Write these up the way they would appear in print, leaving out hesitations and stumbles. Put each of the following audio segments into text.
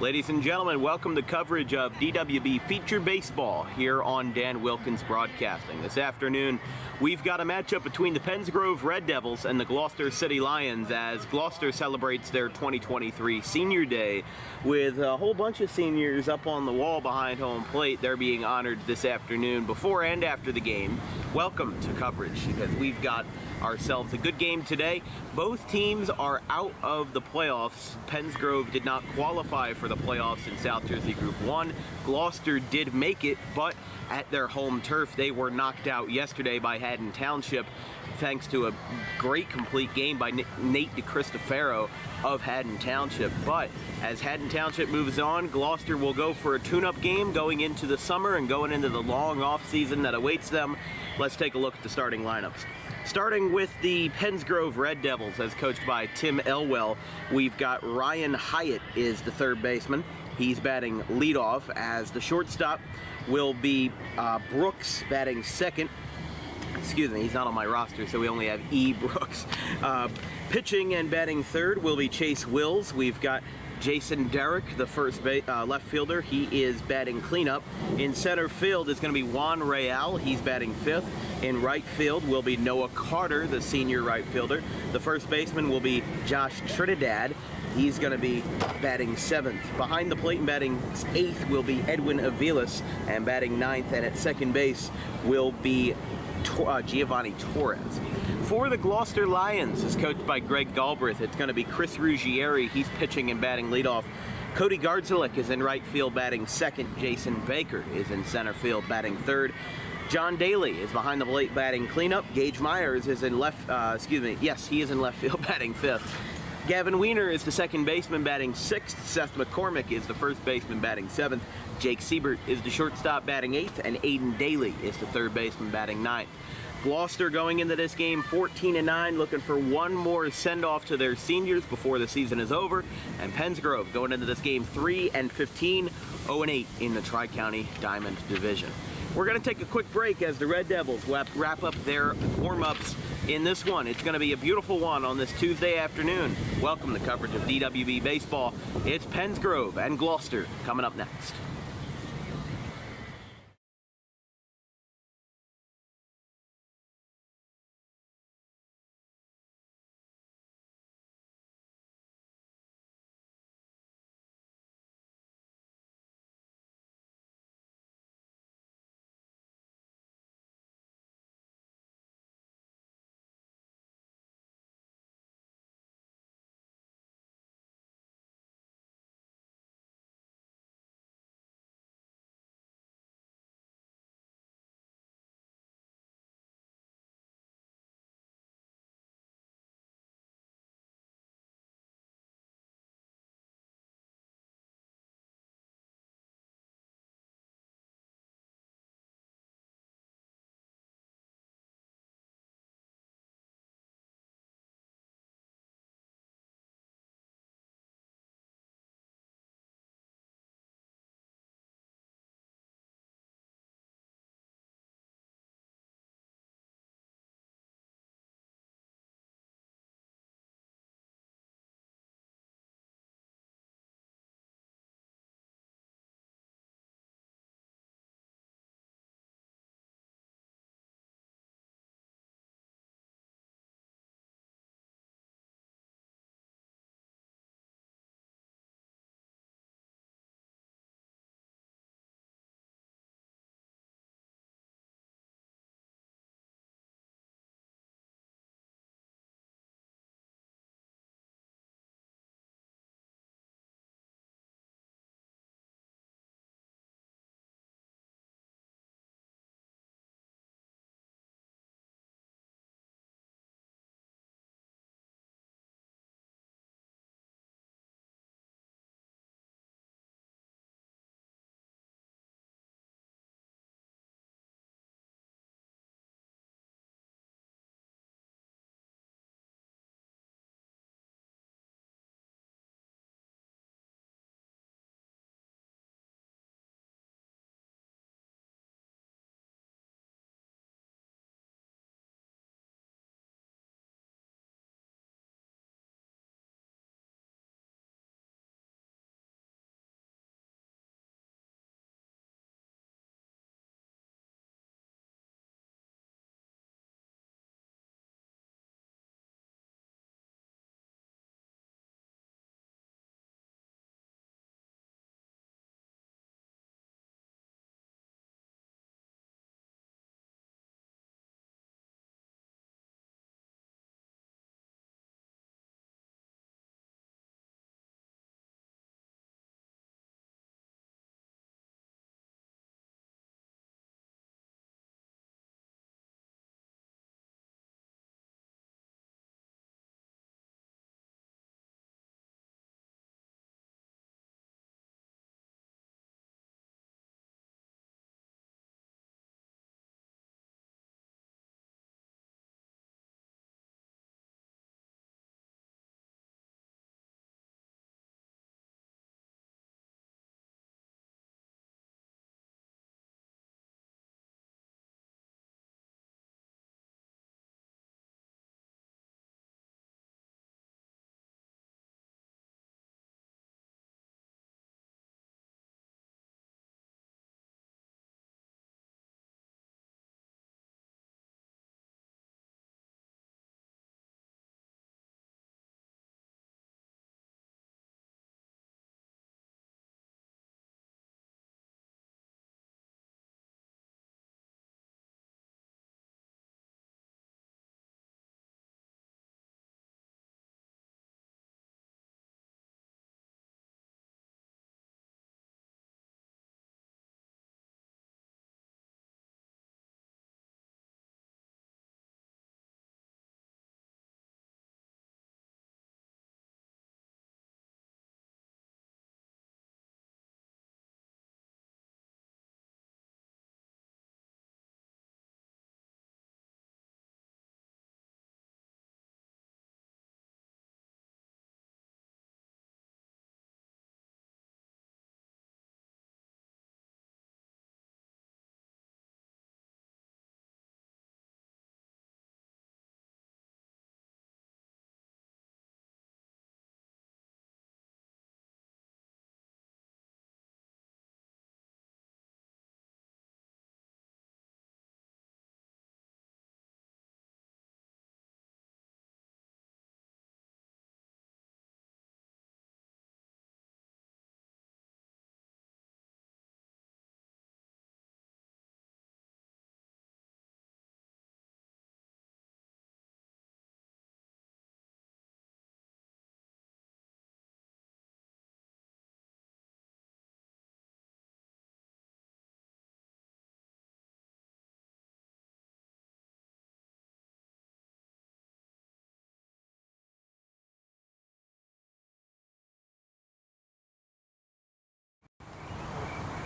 Ladies and gentlemen, welcome to coverage of DWB Feature Baseball here on Dan Wilkins Broadcasting. This afternoon, we've got a matchup between the Pennsgrove Red Devils and the Gloucester City Lions as Gloucester celebrates their 2023 Senior Day with a whole bunch of seniors up on the wall behind home plate. They're being honored this afternoon before and after the game. Welcome to coverage because we've got ourselves a good game today. Both teams are out of the playoffs. Pennsgrove did not qualify for the playoffs in South Jersey Group 1. Gloucester did make it, but at their home turf, they were knocked out yesterday by Haddon Township thanks to a great complete game by Nate DeCristofaro of Haddon Township. But as Haddon Township moves on, Gloucester will go for a tune-up game going into the summer and going into the long off-season that awaits them. Let's take a look at the starting lineups. Starting with the Pennsgrove Red Devils, as coached by Tim Elwell, we've got Ryan Hyatt is the third baseman. He's batting leadoff, as the shortstop will be Brooks batting second. Excuse me, he's not on my roster, so we only have E. Brooks. Pitching and batting third will be Chase Wills. We've got Jason Derrick, the first left fielder. He is batting cleanup. In center field is going to be Juan Real. He's batting fifth. In right field will be Noah Carter, the senior right fielder. The first baseman will be Josh Trinidad. He's going to be batting seventh. Behind the plate and batting eighth will be Edwin Avilas, and batting ninth and at second base will be Giovanni Torres. For the Gloucester Lions, is coached by Greg Galbraith. It's going to be Chris Ruggieri. He's pitching and batting leadoff. Cody Gardzilek is in right field batting second. Jason Baker is in center field batting third. John Daly is behind the plate batting cleanup. Gage Myers is in left, he is in left field batting fifth. Gavin Weiner is the second baseman batting sixth. Seth McCormick is the first baseman batting seventh. Jake Siebert is the shortstop batting eighth, and Aiden Daly is the third baseman batting ninth. Gloucester going into this game 14-9, looking for one more send-off to their seniors before the season is over. And Pennsgrove going into this game 3-15, 0-8 in the Tri-County Diamond Division. We're going to take a quick break as the Red Devils wrap up their warm-ups in this one. It's going to be a beautiful one on this Tuesday afternoon. Welcome to coverage of DWB Baseball. It's Pennsgrove and Gloucester coming up next.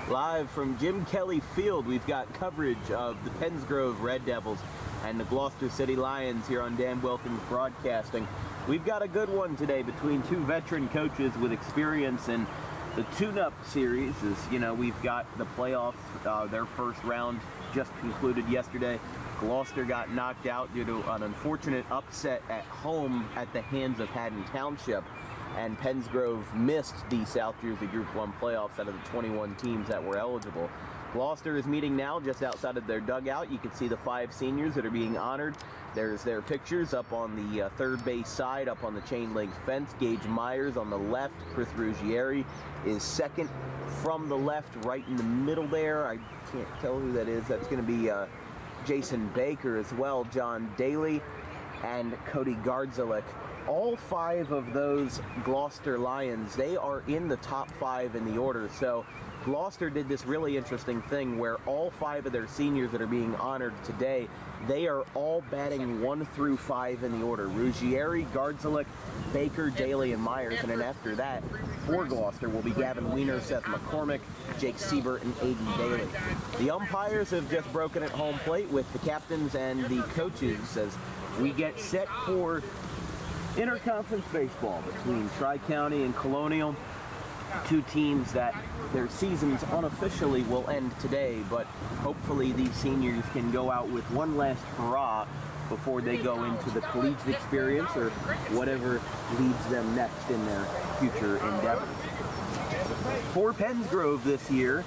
Live from Jim Kelly Field, we've got coverage of the Pensgrove Red Devils and the Gloucester City Lions here on Dan Wilkins Broadcasting. We've got a good one today between two veteran coaches with experience in the tune-up series. As you know, we've got the playoffs, their first round just concluded yesterday. Gloucester got knocked out due to an unfortunate upset at home at the hands of Haddon Township, and Pensgrove missed the South Jersey Group 1 playoffs out of the 21 teams that were eligible. Gloucester is meeting now just outside of their dugout. You can see the 5 seniors that are being honored. There's their pictures up on the third base side, up on the chain link fence. Gage Myers on the left. Chris Ruggieri is second from the left, right in the middle there. I can't tell who that is. That's going to be Jason Baker as well, John Daly, and Cody Gardzilek. All 5 of those Gloucester Lions, they are in the top 5 in the order. So Gloucester did this really interesting thing where all 5 of their seniors that are being honored today, they are all batting 1 through 5 in the order. Ruggieri, Gardzilek, Baker, Daly, and Myers. And then after that, for Gloucester will be Gavin Weiner, Seth McCormick, Jake Siebert, and Aiden Daly. The umpires have just broken at home plate with the captains and the coaches as we get set for interconference baseball between Tri-County and Colonial. 2 teams that their seasons unofficially will end today, but hopefully these seniors can go out with one last hurrah before they go into the collegiate experience or whatever leads them next in their future endeavors. For Pensgrove this year,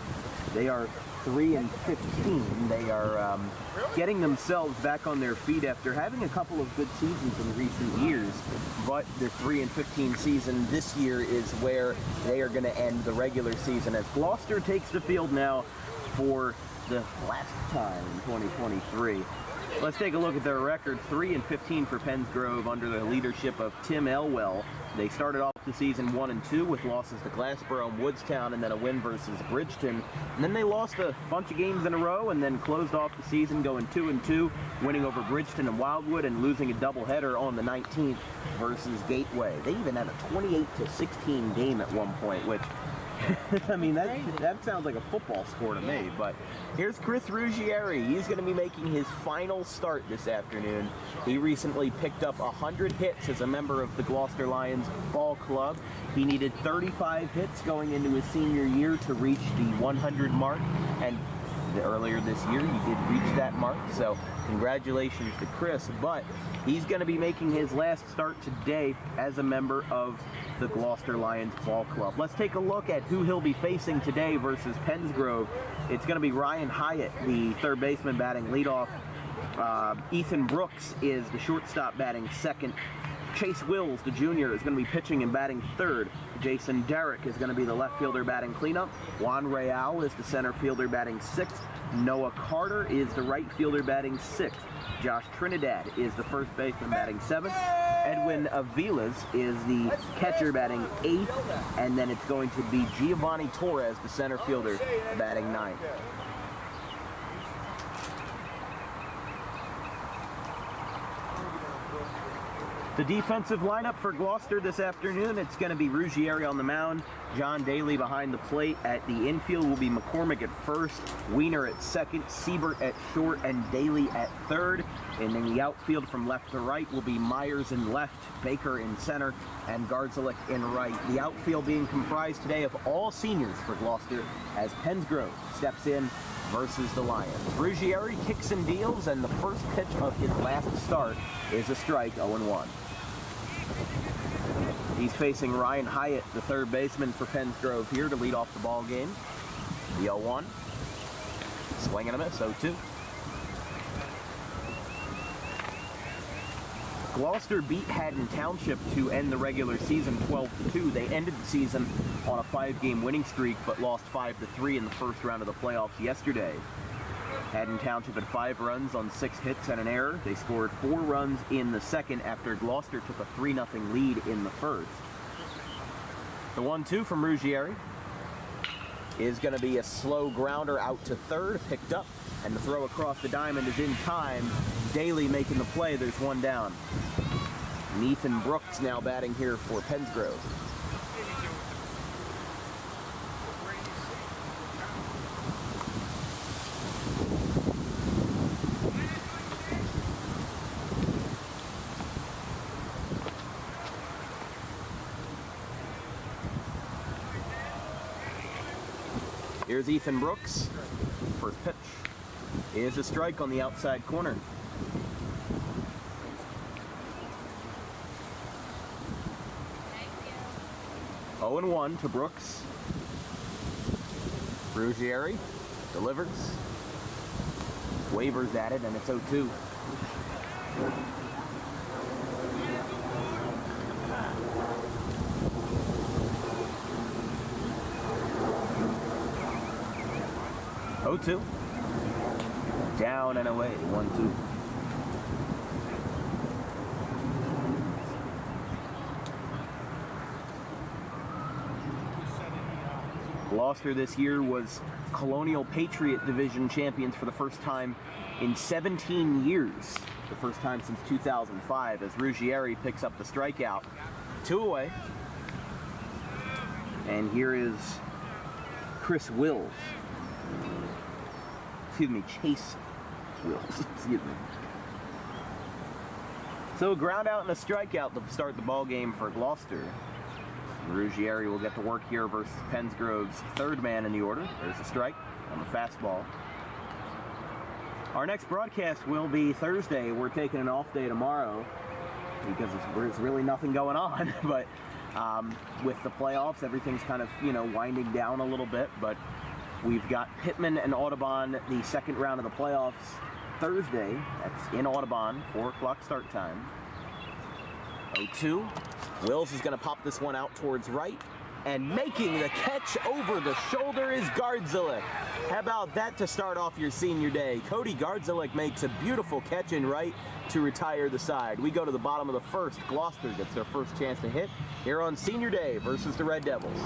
they are 3-15. They are getting themselves back on their feet after having a couple of good seasons in recent years, but their 3-15 season this year is where they are going to end the regular season as Gloucester takes the field now for the last time in 2023. Let's take a look at their record. 3-15 for Pensgrove under the leadership of Tim Elwell. They started off the season 1-2 with losses to Glassboro and Woodstown and then a win versus Bridgeton. And then they lost a bunch of games in a row and then closed off the season going 2-2, winning over Bridgeton and Wildwood and losing a doubleheader on the 19th versus Gateway. They even had a 28-16 game at one point, which I mean, that sounds like a football score to me, but here's Chris Ruggieri. He's going to be making his final start this afternoon. He recently picked up 100 hits as a member of the Gloucester Lions ball club. He needed 35 hits going into his senior year to reach the 100 mark, and earlier this year he did reach that mark, so congratulations to Chris. But he's going to be making his last start today as a member of the Gloucester Lions ball club. Let's take a look at who he'll be facing today versus Pensgrove. It's going to be Ryan Hyatt, the third baseman, batting leadoff. Ethan Brooks is the shortstop, batting second. Chase Wills, the junior, is going to be pitching and batting third. Jason Derrick is going to be the left fielder batting cleanup. Juan Real is the center fielder batting sixth. Noah Carter is the right fielder batting sixth. Josh Trinidad is the first baseman batting seventh. Edwin Avilas is the catcher batting eighth. And then it's going to be Giovanni Torres, the center fielder, batting ninth. The defensive lineup for Gloucester this afternoon, it's going to be Ruggieri on the mound, John Daly behind the plate. At the infield will be McCormick at first, Weiner at second, Siebert at short, and Daly at third. And in the outfield from left to right will be Myers in left, Baker in center, and Gardzilek in right. The outfield being comprised today of all seniors for Gloucester as Pensgrove steps in versus the Lions. Ruggieri kicks and deals, and the first pitch of his last start is a strike, 0-1. He's facing Ryan Hyatt, the third baseman for Pensgrove here to lead off the ball game. The 0-1. Swing and a miss, 0-2. Gloucester beat Haddon Township to end the regular season 12-2. They ended the season on a 5-game winning streak, but lost 5-3 in the first round of the playoffs yesterday. Haddon Township had 5 runs on 6 hits and an error. They scored 4 runs in the second after Gloucester took a 3-0 lead in the first. The 1-2 from Ruggieri is going to be a slow grounder out to third, picked up, and the throw across the diamond is in time. Daly making the play. There's one down. Ethan Brooks now batting here for Pensgrove. Here's Ethan Brooks. First pitch is a strike on the outside corner. Thank you. 0-1 to Brooks. Ruggieri delivers. Wavers at it, and it's 0-2. Down and away, 1-2. Gloucester this year was Colonial Patriot Division champions for the first time in 17 years. The first time since 2005, as Ruggieri picks up the strikeout. 2 away. And here is Chris Wills. Excuse me, Chase Wills. Excuse me. So a ground out and a strikeout to start the ball game for Gloucester. Ruggieri will get to work here versus Pensgrove's third man in the order. There's a strike on the fastball. Our next broadcast will be Thursday. We're taking an off day tomorrow because there's really nothing going on. But with the playoffs, everything's kind of, winding down a little bit. But we've got Pittman and Audubon, the second round of the playoffs, Thursday. That's in Audubon, 4 o'clock start time. 0-2. Wills is going to pop this one out towards right. And making the catch over the shoulder is Gardzilek. How about that to start off your senior day? Cody Gardzilek makes a beautiful catch in right to retire the side. We go to the bottom of the first. Gloucester gets their first chance to hit here on senior day versus the Red Devils.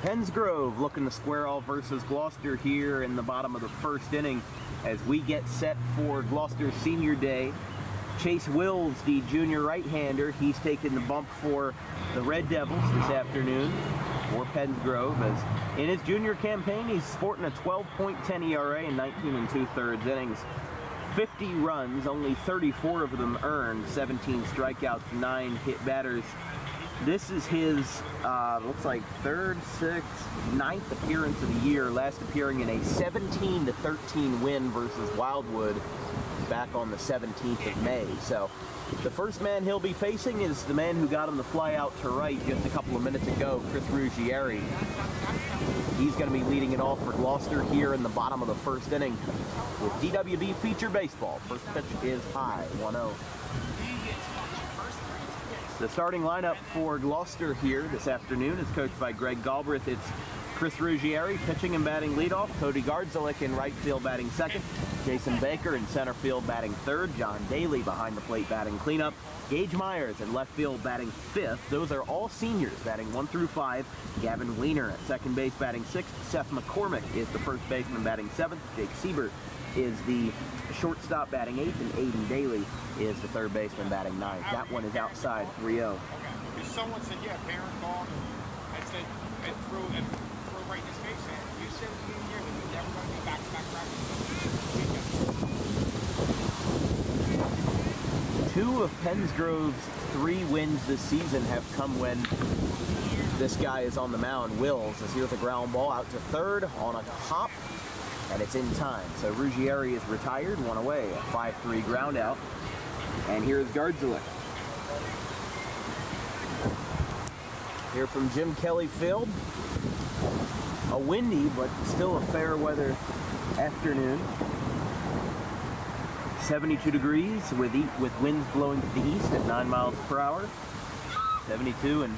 Pensgrove looking to square off versus Gloucester here in the bottom of the first inning as we get set for Gloucester's senior day. Chase Wills, the junior right-hander, he's taking the bump for the Red Devils this afternoon for Pensgrove. As in his junior campaign, he's sporting a 12.10 ERA in 19 2/3 innings. 50 runs, only 34 of them earned, 17 strikeouts, 9 hit batters. This is his, looks like 3rd, 6th, 9th appearance of the year, last appearing in a 17-13 win versus Wildwood. back on the 17th of May. So the first man he'll be facing is the man who got him to fly out to right just a couple of minutes ago, Chris Ruggieri. He's going to be leading it off for Gloucester here in the bottom of the first inning with DWB Feature Baseball. First pitch is high, 1-0. The starting lineup for Gloucester here this afternoon is coached by Greg Galbraith. It's Chris Ruggieri pitching and batting leadoff, Cody Gardzalik in right field batting second, Jason Baker in center field batting third, John Daly behind the plate batting cleanup, Gage Myers in left field batting fifth. Those are all seniors batting 1 through 5. Gavin Weiner at second base batting sixth. Seth McCormick is the first baseman batting seventh. Jake Siebert is the shortstop batting eighth, and Aiden Daly is the third baseman batting ninth. That one is outside, 3-0. Okay. If someone said, yeah, parent called, I said, and threw right in his face, and you said to me here that you're never going to be back-to-back practice. Two of Pensgrove's 3 wins this season have come when this guy is on the mound, Wills. As here's a ground ball out to third on a hop, and it's in time. So Ruggieri is retired, one away, a 5-3 ground out. And here's Gardzalik. Here from Jim Kelly Field. A windy, but still a fair weather afternoon. 72 degrees with winds blowing to the east at 9 miles per hour. 72 and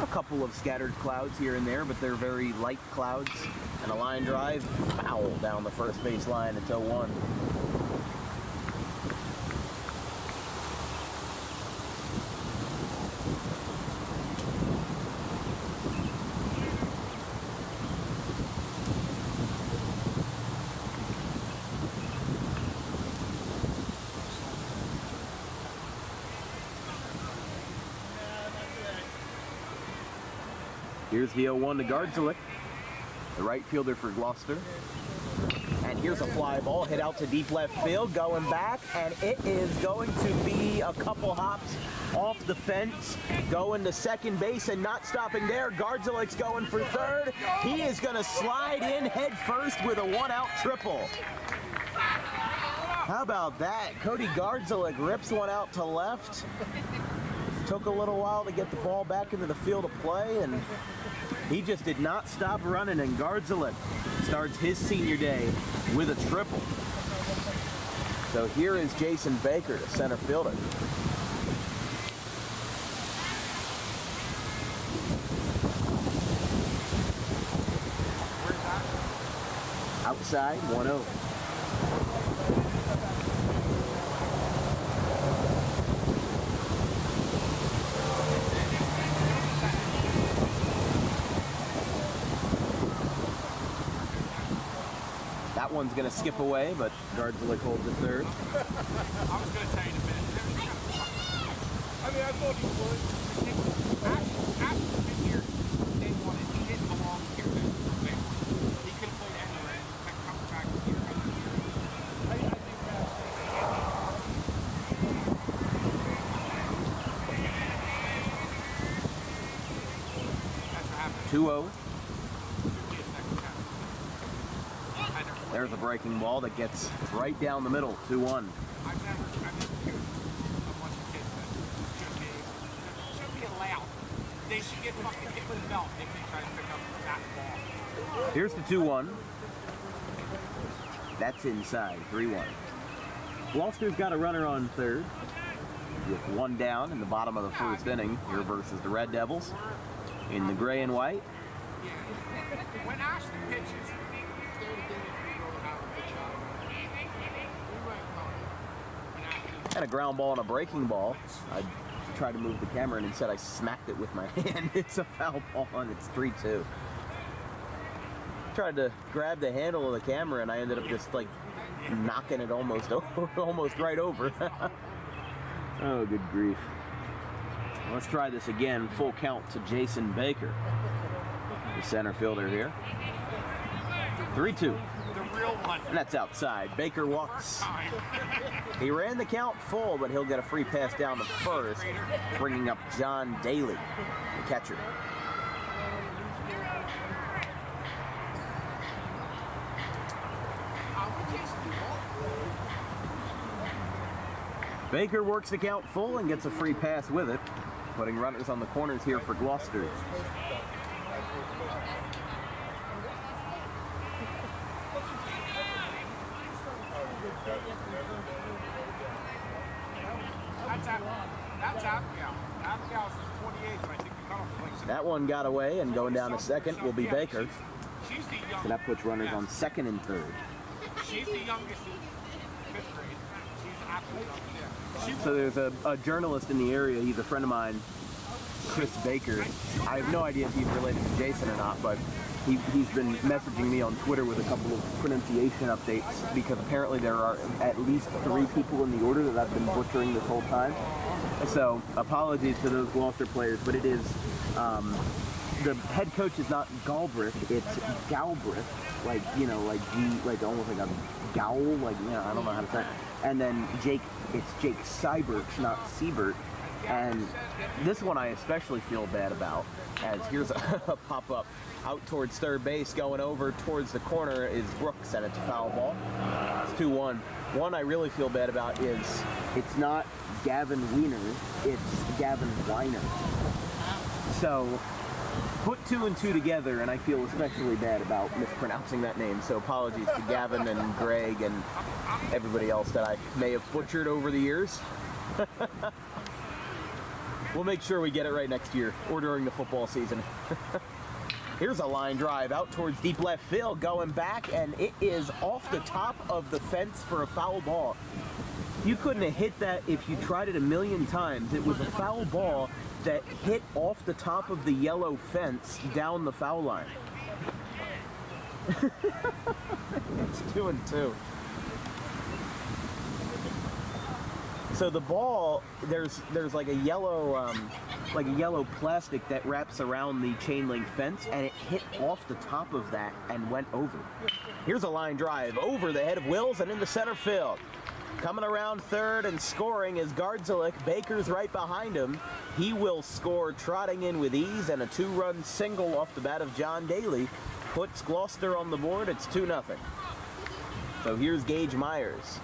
a couple of scattered clouds here and there, but they're very light clouds. And a line drive, foul down the first base line at 0-1. Here's the 0-1 to Gardzalik, the right fielder for Gloucester. And here's a fly ball hit out to deep left field, going back, and it is going to be a couple hops off the fence, going to second base and not stopping there. Gardzalik's going for third. He is going to slide in head first with a 1-out triple. How about that? Cody Gardzalik rips one out to left. Took a little while to get the ball back into the field of play, and he just did not stop running, and Gardzalik starts his senior day with a triple. So here is Jason Baker, the center fielder. Outside, 1-0. That one's going to skip away, but Gardzalik holds it third. I was going to tell you in a minute. I mean, I thought he would. After the year, they wanted. He didn't belong here. He could have played anywhere. He kept coming back here. I think that's what happened. 2-0. There's a breaking ball that gets right down the middle, 2-1. I've never coached a bunch of kids that should be allowed. They should get fucking hit with a belt if they try to pick up that ball. Here's the 2-1. That's inside, 3-1. Gloucester's got a runner on third with one down in the bottom of the first inning here versus the Red Devils in the gray and white. When Ashton pitches, and a ground ball and a breaking ball. I tried to move the camera and instead I smacked it with my hand. It's a foul ball and it's 3-2. Tried to grab the handle of the camera and I ended up just like knocking it almost right over. Oh, good grief. Let's try this again. Full count to Jason Baker, the center fielder here. 3-2. the real one. And that's outside. Baker walks. He ran the count full, but he'll get a free pass down the first, bringing up John Daly, the catcher. Baker works the count full and gets a free pass with it, putting runners on the corners here for Gloucester. That's Abigail. Abigail's 28, but I think the cutoff is like That one got away, and going down to second will be Baker. she's the youngest. So that puts runners on second and third. She's the youngest in 5th grade. She's absolutely young. So there's a journalist in the area, he's a friend of mine, Chris Baker. I have no idea if he's related to Jason or not, but he's been messaging me on Twitter with a couple of pronunciation updates because apparently there are at least 3 people in the order that I've been butchering this whole time. So apologies to those Gloucester players, but it is, the head coach is not Galbraith, it's Galbraith, like, you know, like almost like a gowl, like, you know, I don't know how to say it. And then it's Jake Seibert, not Siebert. And this one I especially feel bad about, as here's a pop-up out towards third base, going over towards the corner is Brooks, and it's a foul ball. It's 2-1. One I really feel bad about is it's not Gavin Wiener, it's Gavin Weiner. So put 2 and 2 together, and I feel especially bad about mispronouncing that name. So apologies to Gavin and Greg and everybody else that I may have butchered over the years. We'll make sure we get it right next year or during the football season. Here's a line drive out towards deep left field, going back, and it is off the top of the fence for a foul ball. You couldn't have hit that if you tried it a million times. It was a foul ball that hit off the top of the yellow fence down the foul line. It's 2 and 2. So the ball, there's like a yellow plastic that wraps around the chain link fence, and it hit off the top of that and went over. Here's a line drive over the head of Wills and into center field. Coming around third and scoring is Gardzalik. Baker's right behind him. He will score trotting in with ease, and a 2-run single off the bat of John Daly puts Gloucester on the board. It's 2-0. So here's Gage Myers.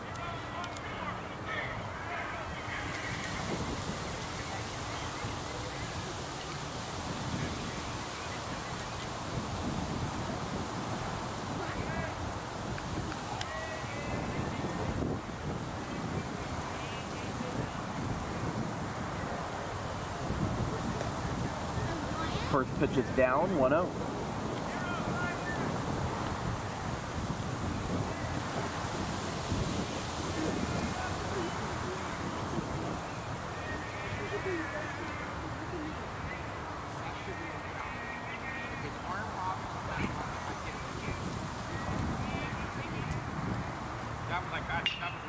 First pitch is down, 1-0.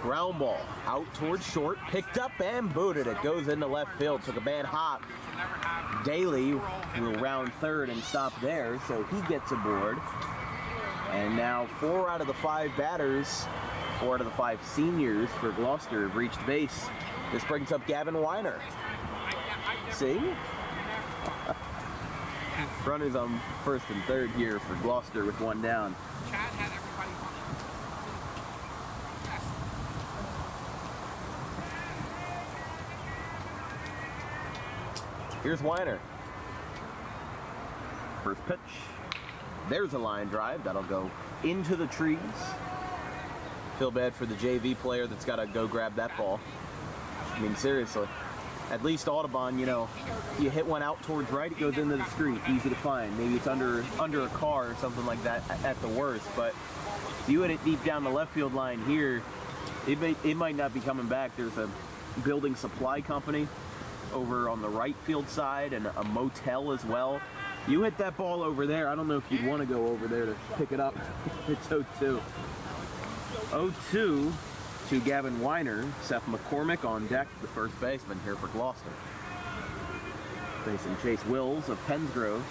Ground ball out towards short, picked up and booted. It goes into left field. Took a bad hop. Daly will round third and stop there, so he gets aboard. And now 4 out of the 5 batters, 4 out of the 5 seniors for Gloucester have reached base. This brings up Gavin Weiner. See? Runners on first and third here for Gloucester with 1 down. Here's Weiner. First pitch. There's a line drive. That'll go into the trees. Feel bad for the JV player that's got to go grab that ball. I mean, seriously. At least Audubon, you know, you hit one out towards right, it goes into the street. Easy to find. Maybe it's under a car or something like that at the worst. But if you hit it deep down the left field line here, it might not be coming back. There's a building supply company over on the right field side and a motel as well. You hit that ball over there, I don't know if you'd want to go over there to pick it up. It's 0-2. 0-2 to Gavin Weiner. Seth McCormick on deck, the first baseman here for Gloucester. Facing Chase Wills of Pensgrove.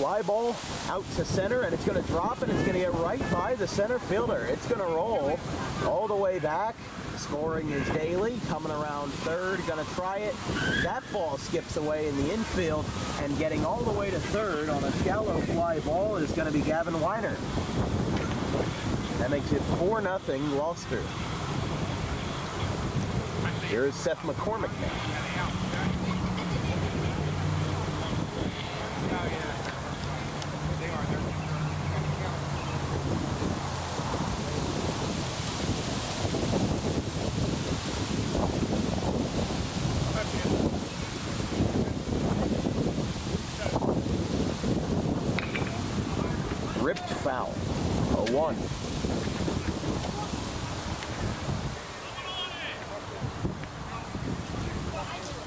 fly ball out to center, and it's going to drop, and it's going to get right by the center fielder. It's going to roll all the way back. Scoring is Daly, coming around third, going to try it. That ball skips away in the infield, and getting all the way to third on a shallow fly ball is going to be Gavin Weiner. That makes it 4-0 Gloucester. Here's Seth McCormick now. Ripped foul. 0-1.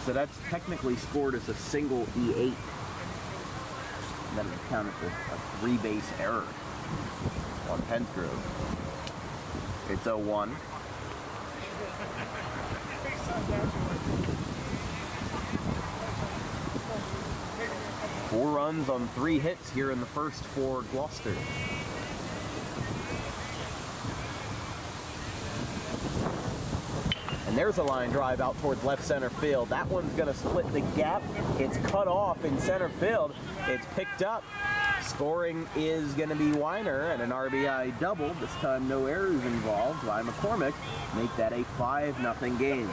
So that's technically scored as a single E8. And then it counted for a 3-base error on Pensgrove. It's 0-1. Four runs on 3 hits here in the first for Gloucester. And there's a line drive out towards left center field. That one's going to split the gap. It's cut off in center field. It's picked up. Scoring is going to be Weiner and an RBI double. This time no errors involved by McCormick. Make that a 5-0 game.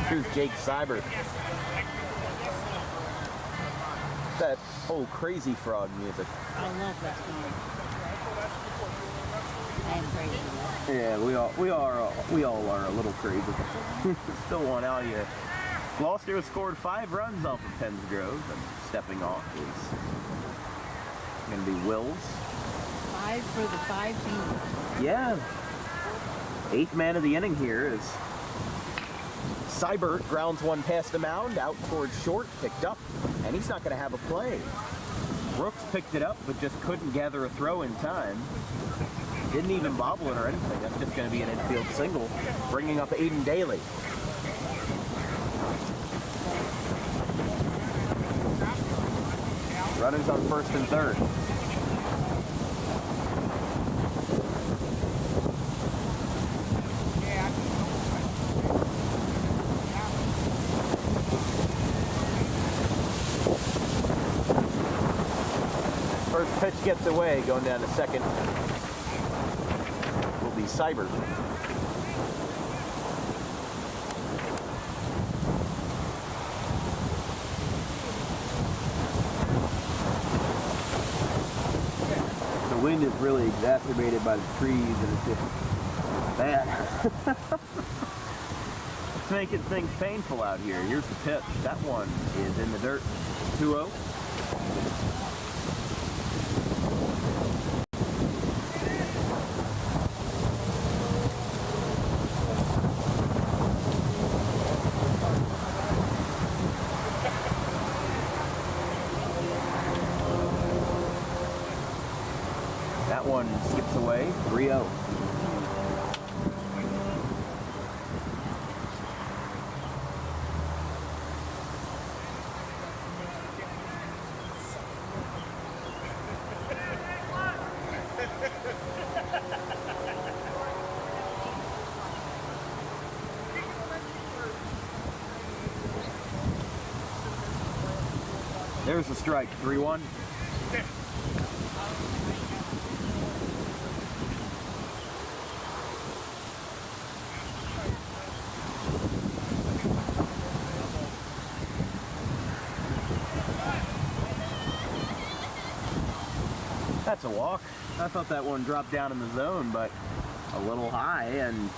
Here's Jake Seibert. That old Crazy Frog music. I love that song. I am crazy. Yeah, we all are a little crazy. Still one out here. Gloucester has scored 5 runs off of Pensgrove, and stepping off is going to be Wills. 5 for the 5 team. Yeah. 8th man of the inning here is Seibert. Grounds one past the mound, out towards short, picked up, and he's not going to have a play. Brooks picked it up, but just couldn't gather a throw in time. Didn't even bobble it or anything. That's just going to be an infield single, bringing up Aiden Daly. Runners on first and third. First pitch gets away, going down to second will be Seibert. The wind is really exacerbated by the trees, and it's just bad. It's making things painful out here. Here's the pitch. That one is in the dirt. 2-0. That one skips away, 3-0. There's the strike, 3-1. That's a walk. I thought that one dropped down in the zone, but a little high, and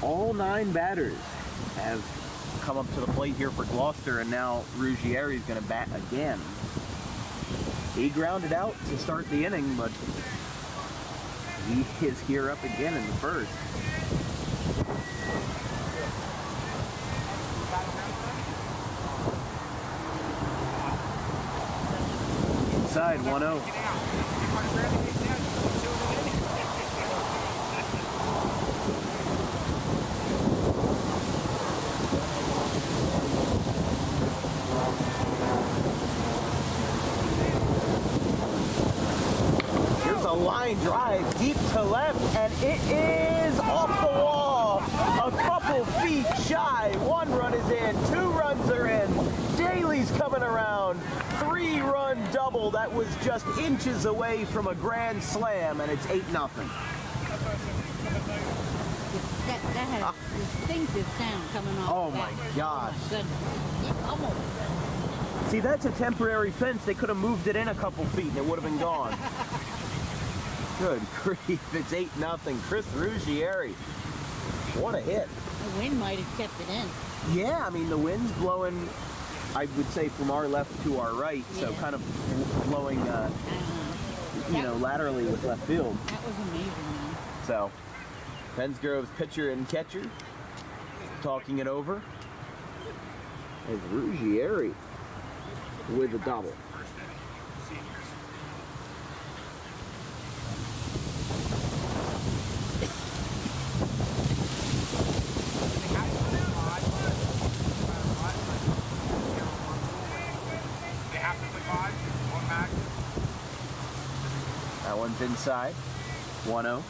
all 9 batters have come up to the plate here for Gloucester, and now Ruggieri is going to bat again. He grounded out to start the inning, but he is here up again in the first. Inside, 1-0. line drive deep to left, and it is off the wall. A couple feet shy. 1 run is in, 2 runs are in. Daly's coming around. 3-run double that was just inches away from a grand slam, and it's 8-0. That had a distinctive sound coming off. Oh the my bat. gosh. Oh my goodness. Almost. See, that's a temporary fence. They could have moved it in a couple feet and it would have been gone. Good grief, it's 8-0. Chris Ruggieri. What a hit. The wind might have kept it in. Yeah, I mean, the wind's blowing, I would say, from our left to our right, so Yeah. kind of blowing, laterally with left field. That was amazing, man. So, Pensgrove's pitcher and catcher talking it over. As Ruggieri with a double. That one's inside. 1-0.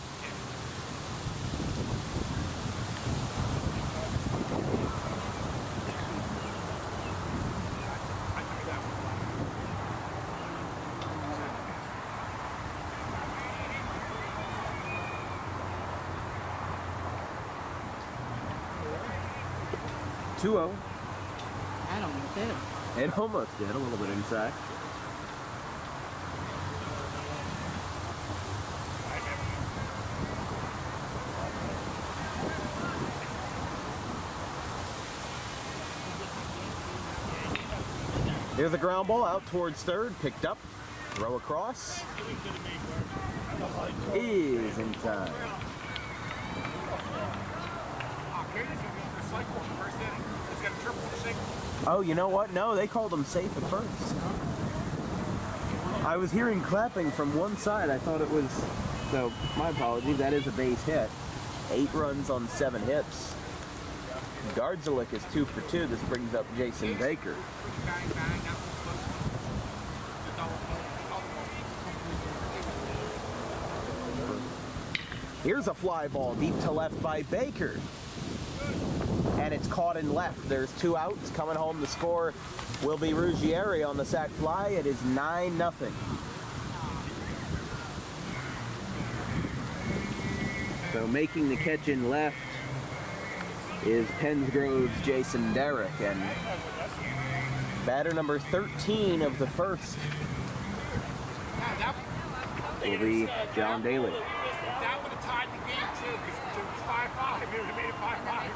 Two-0. I don't know. It almost did, a little bit inside. Here's a ground ball out towards third, picked up, throw across, is in time. Oh, you know what? No, they called him safe at first. I was hearing clapping from one side. I thought it was, so my apologies, that is a base hit. 8 runs on 7 hits. Gardzalik is 2 for 2. This brings up Jason Baker. Here's a fly ball deep to left by Baker. And it's caught in left. There's 2 outs. Coming home to score will be Ruggieri on the sac fly. It is 9-0. So making the catch in left is Pensgrove's Jason Derrick, and batter number 13 of the first will be John Daly. That would have tied the game too, because it was 5-5. It would have made it 5-5.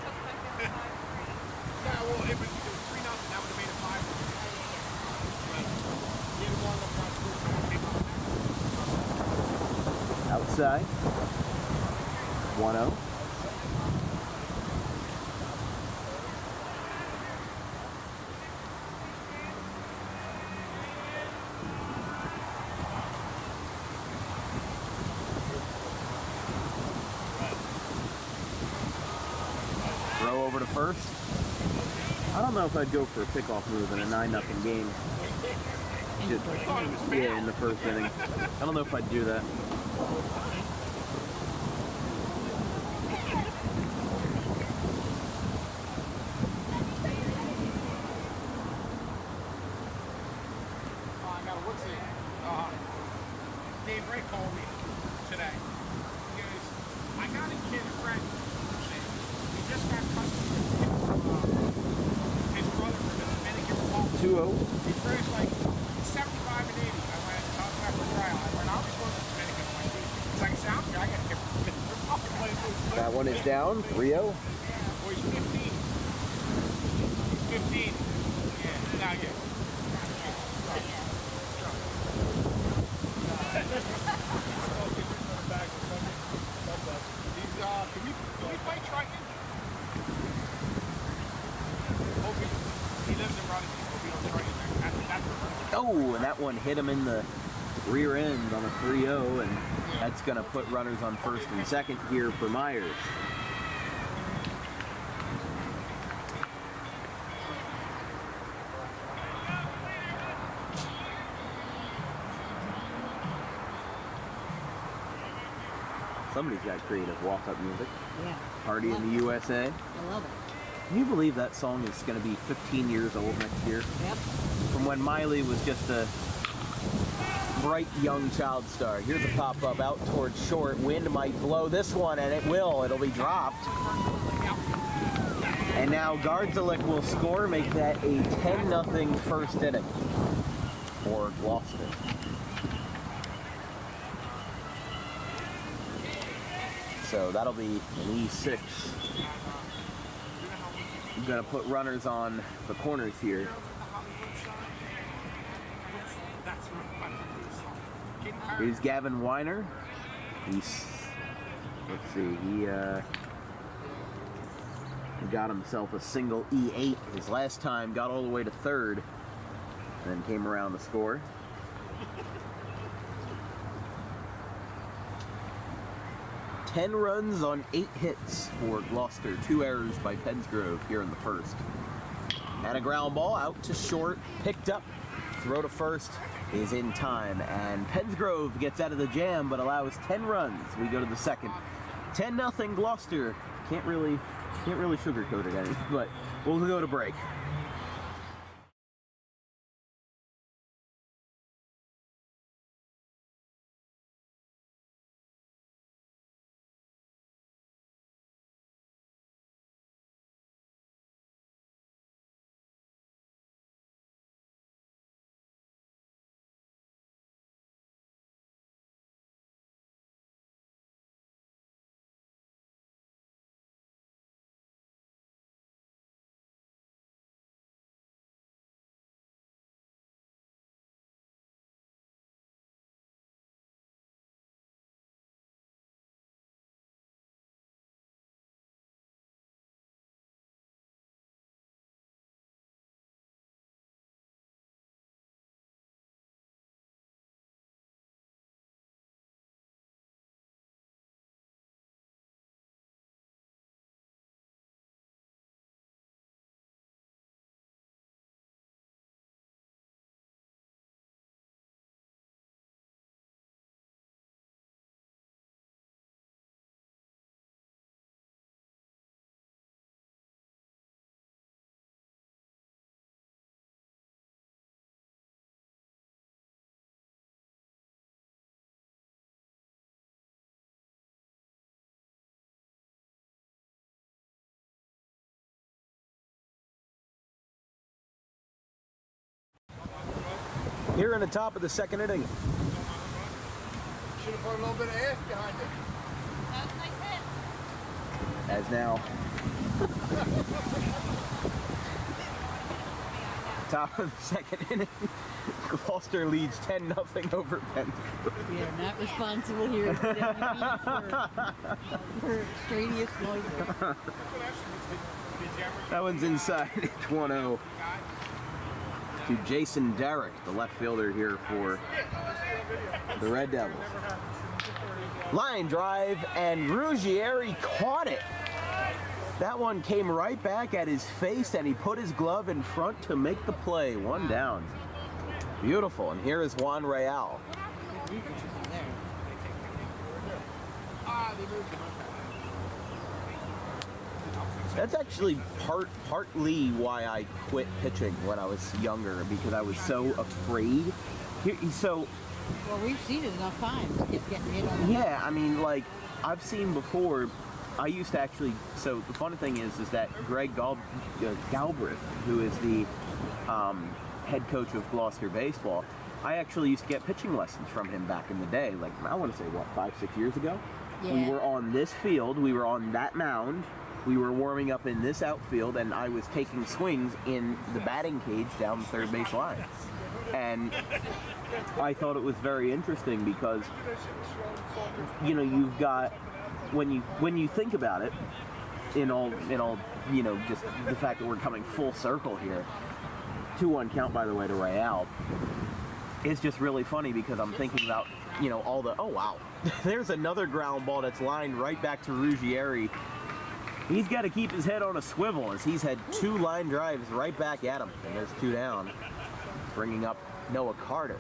Yeah, well, if it was 3-0, that would have made it 5-5. Outside. 1-0. Throw over to first. I don't know if I'd go for a pickoff move in a 9-0 game. Yeah, in the first inning. I don't know if I'd do that. Dave Ray called me today. He goes, I got a kid, a friend. He just got custody of his brother from the Dominican Republic. 2-0. He throws like 75 and 80. I went, talked about the trial. I went, I'll be going to the Dominican. It's like, sound good. I got to get That one is down. 3-0. Well, he's 15. He's 15. Yeah, not yet. Can we play Triton? He lives in Raleigh. We'll be on Triton. Oh, and that one hit him in the rear end on a 3-0, and that's going to put runners on first and second here for Myers. Somebody's got creative walk-up music. Yeah. Party in the USA. I love it. Can you believe that song is going to be 15 years old next year? Yep. From when Miley was just a bright young child star. Here's a pop-up out towards short. Wind might blow this one, and it will. It'll be dropped. And now Gardzalik will score, make that a 10-0 first inning for Gloucester. So that'll be an E6. I'm gonna put runners on the corners here. Here's Gavin Weiner. He's, let's see, he got himself a single E8 his last time, got all the way to third, and then came around to score. Ten runs on 8 hits for Gloucester, 2 errors by Pensgrove here in the first. And a ground ball out to short, picked up, throw to first is in time, and Pensgrove gets out of the jam but allows 10 runs. We go to the second. 10-0 Gloucester. Can't really sugarcoat it any, but we'll go to break. Here in the top of the second inning. Should have put a little bit of ass behind it. As now, top of the second inning, Gloucester leads 10-0 over Penn. We are not responsible here at WB for extraneous noises. That one's inside. It's 1-0 to Jason Derrick, the left fielder here for the Red Devils. Line drive, and Ruggieri caught it. That one came right back at his face, and he put his glove in front to make the play. One down. Beautiful. And here is Juan Real. That's actually partly why I quit pitching when I was younger, because I was so afraid. Well, we've seen it enough times. Keep getting hit on the Yeah, I mean, like, I've seen before. I used to actually, so the funny thing is that Greg Galbraith, who is the head coach of Gloucester baseball, I actually used to get pitching lessons from him back in the day, like, I want to say, what, 5-6 years ago? Yeah. We were on this field, we were on that mound, we were warming up in this outfield, and I was taking swings in the batting cage down the third base line. And I thought it was very interesting because, you know, you've got, when you think about it, in all, you know, just the fact that we're coming full circle here, 2-1 count, by the way, to Real, it's just really funny because I'm thinking about, you know, all the, oh wow, there's another ground ball that's lined right back to Ruggieri. He's got to keep his head on a swivel as he's had 2 line drives right back at him, and there's 2 down, bringing up Noah Carter.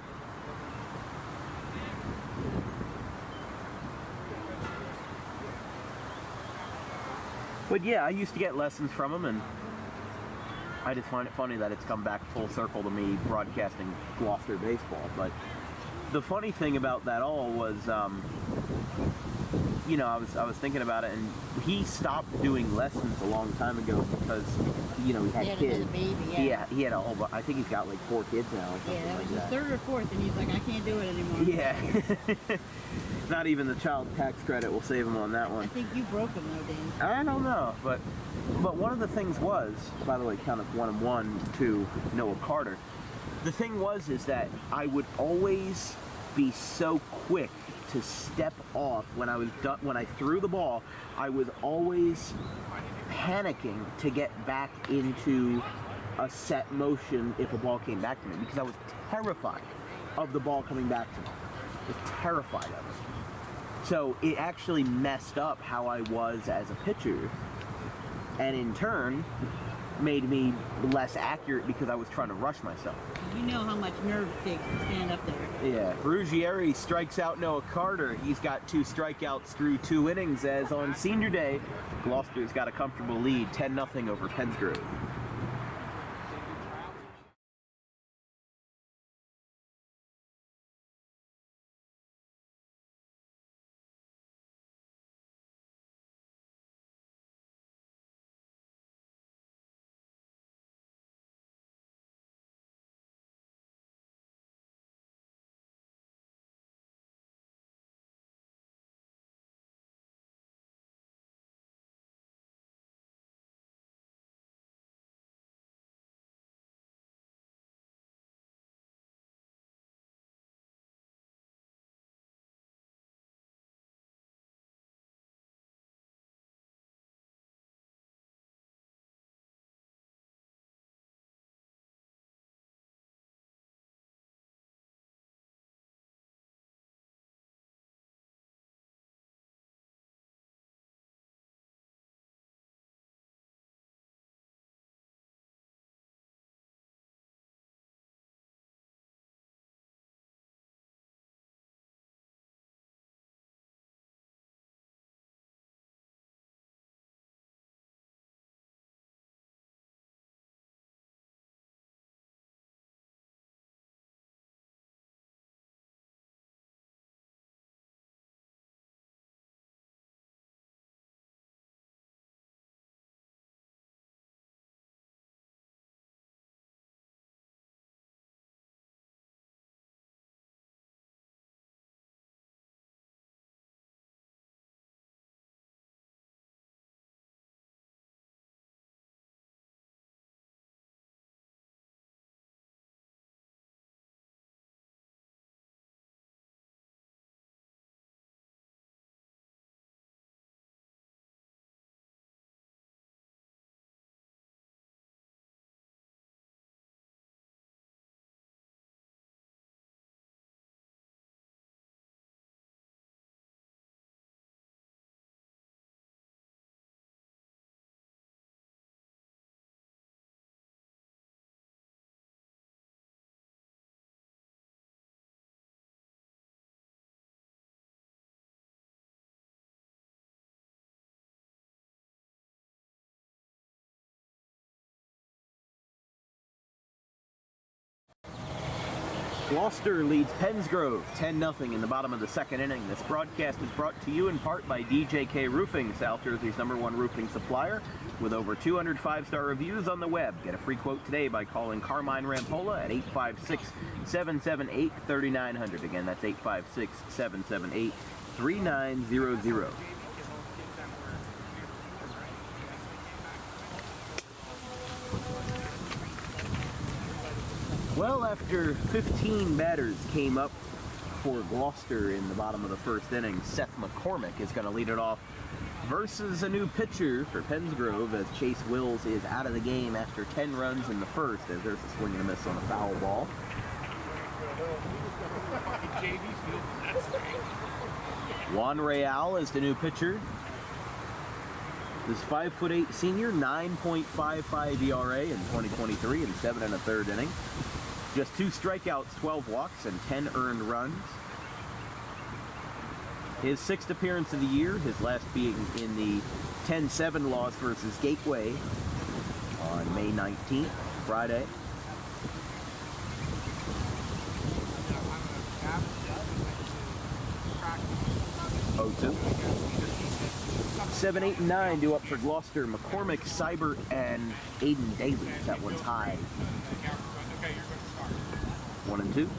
But yeah, I used to get lessons from him, and I just find it funny that it's come back full circle to me broadcasting Gloucester baseball. But the funny thing about that all was, you know, I was thinking about it, and he stopped doing lessons a long time ago because, you know, he had kids. Another baby, He had a whole bunch. I think he's got like 4 kids now. Or something yeah, that was like his third or fourth, and he's like, I can't do it anymore. Yeah. Not even the child tax credit will save him on that one. I think you broke him though, Dan. I don't know, but one of the things was, by the way, count of 1-1 to Noah Carter. The thing was is that I would always be so quick to step off when I was done, when I threw the ball. I was always panicking to get back into a set motion if a ball came back to me, because I was terrified of the ball coming back to me. I was terrified of it. So it actually messed up how I was as a pitcher, and in turn made me less accurate because I was trying to rush myself. You know how much nerve it takes to stand up there. Yeah, Ruggieri strikes out Noah Carter. He's got 2 strikeouts through 2 innings, as on senior day, Gloucester's got a comfortable lead, 10-0 over Pensgrove. Gloucester leads Pensgrove 10-0 in the bottom of the 2nd inning. This broadcast is brought to you in part by DJK Roofing, South Jersey's #1 roofing supplier, with over 200 5-star reviews on the web. Get a free quote today by calling Carmine Rampolla at 856-778-3900. Again, that's 856-778-3900. Well, after 15 batters came up for Gloucester in the bottom of the 1st inning, Seth McCormick is going to lead it off versus a new pitcher for Pensgrove, as Chase Wills is out of the game after 10 runs in the 1st, as there's a swing and a miss on a foul ball. Juan Real is the new pitcher. This 5'8" senior, 9.55 ERA in 2023 and 7 1/3 innings. Just 2 strikeouts, 12 walks, and 10 earned runs. His 6th appearance of the year, his last being in the 10-7 loss versus Gateway on May 19th, Friday. Oh, 2. 7, 8, and 9 due up for Gloucester. McCormick, Seibert, and Aiden Daly. That one's high. 1 and 2.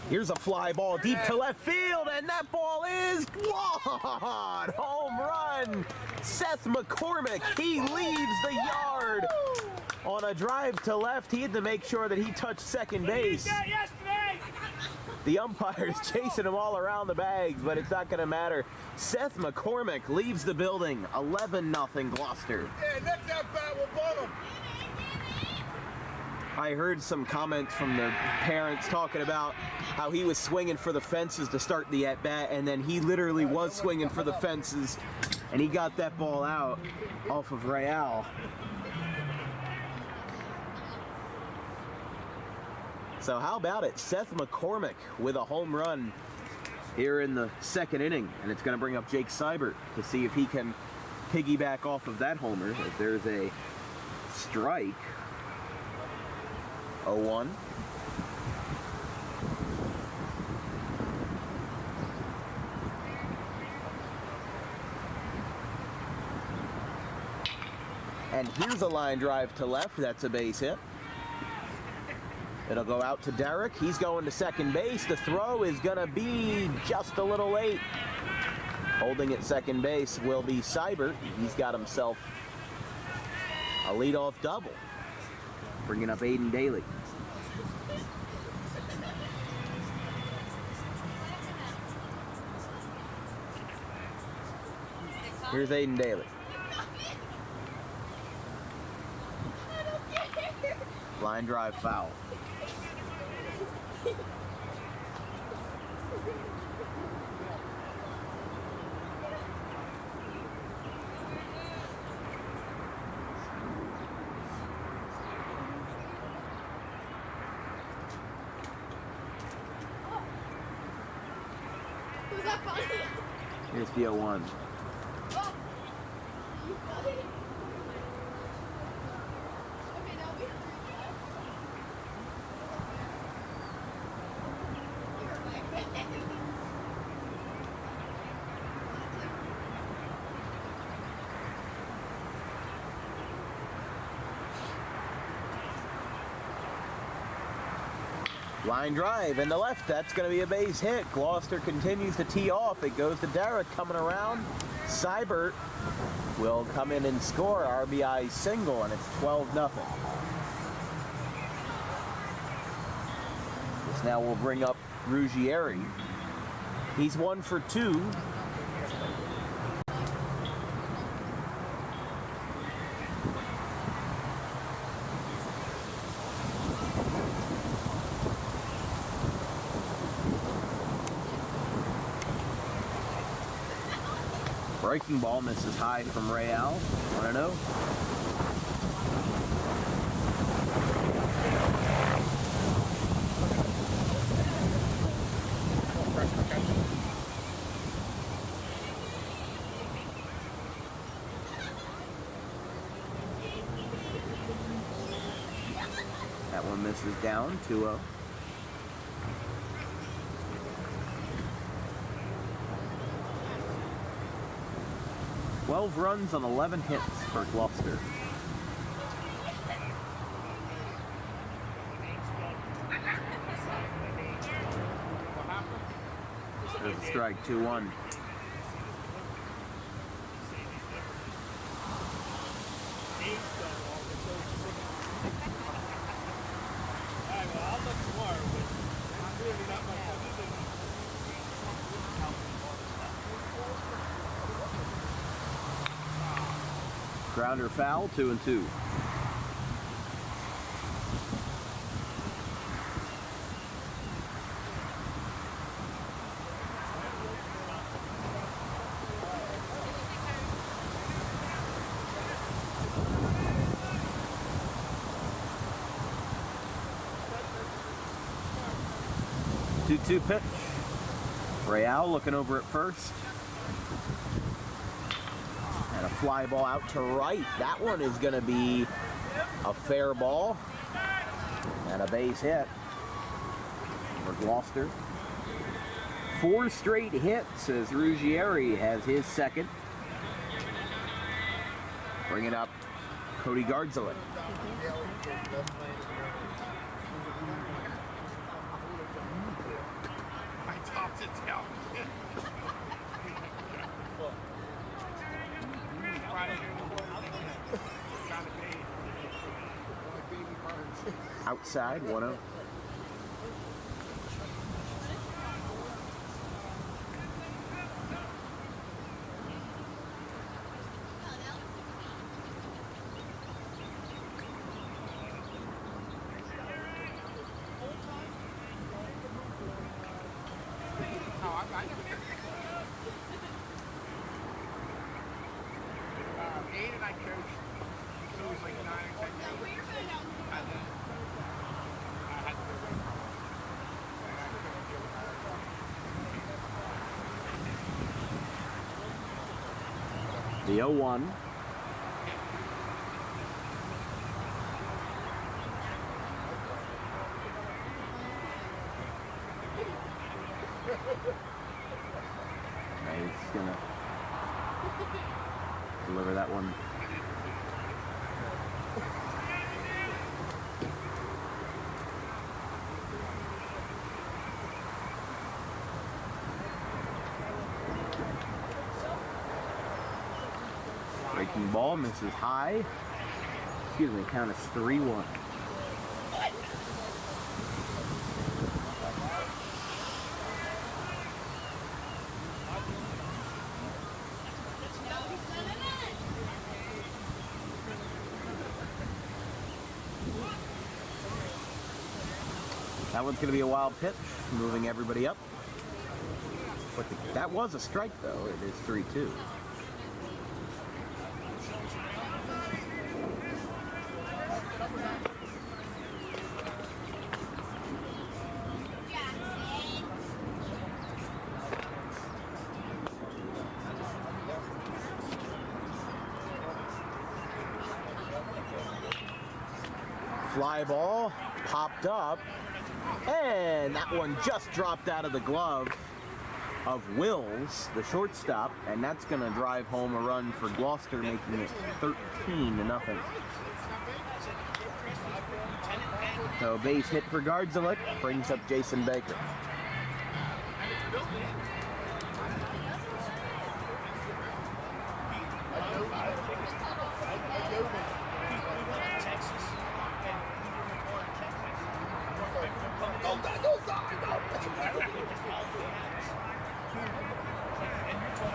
Here's a fly ball deep to left field, and that ball is gone! Home run! Seth McCormick, he leaves the yard on a drive to left. He had to make sure that he touched second base. The umpire's chasing him all around the bags, but it's not going to matter. Seth McCormick leaves the building, 11-0 Gloucester. Yeah, next at bat will bottom. I heard some comments from the parents talking about how he was swinging for the fences to start the at-bat, and then he literally was swinging for the fences, and he got that ball out off of Real. So how about it? Seth McCormick with a home run here in the second inning, and it's going to bring up Jake Seibert to see if he can piggyback off of that homer. If there's a strike. 0-1. And here's a line drive to left. That's a base hit. It'll go out to Derek. He's going to second base. The throw is going to be just a little late. Holding at second base will be Seibert. He's got himself a leadoff double. Bringing up Aiden Daly. Here's Aiden Daly. Line drive foul. Was that funny? Here's the 0-1. Line drive in the left. That's going to be a base hit. Gloucester continues to tee off. It goes to Derek coming around. Seibert will come in and score. RBI single, and it's 12-0. This now will bring up Ruggieri. He's 1 for 2. Breaking ball misses high from Real. 1-0. That one misses down. 2-0. 12 runs on 11 hits for Gloucester. There's a strike, 2-1. Grounder foul, 2-2. 2-2 pitch. Real looking over at first. And a fly ball out to right. That one is going to be a fair ball. And a base hit for Gloucester. 4 straight hits as Ruggieri has his second. Bringing up Cody Gardzilek. I topped it down. Outside, 1-0. I never did. Aiden and I coached until he was like 9 or 10 years old. I had to go The 0-1. He's gonna deliver that one. Breaking ball misses high. Excuse me, count is 3-1. That one's going to be a wild pitch, moving everybody up. But that was a strike, though. It is 3-2. Fly ball popped up, and that one just dropped out of the glove of Wills, the shortstop, and that's going to drive home a run for Gloucester, making it 13-0. So base hit for Gardzilek brings up Jason Baker.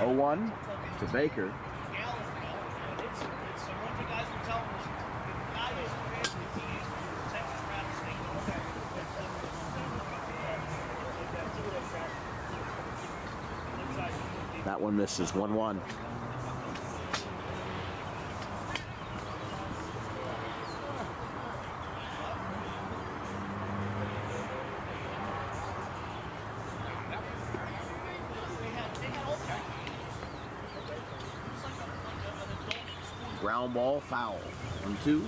Oh, 1 to Baker. That one misses. 1-1. Ground ball foul. 1-2.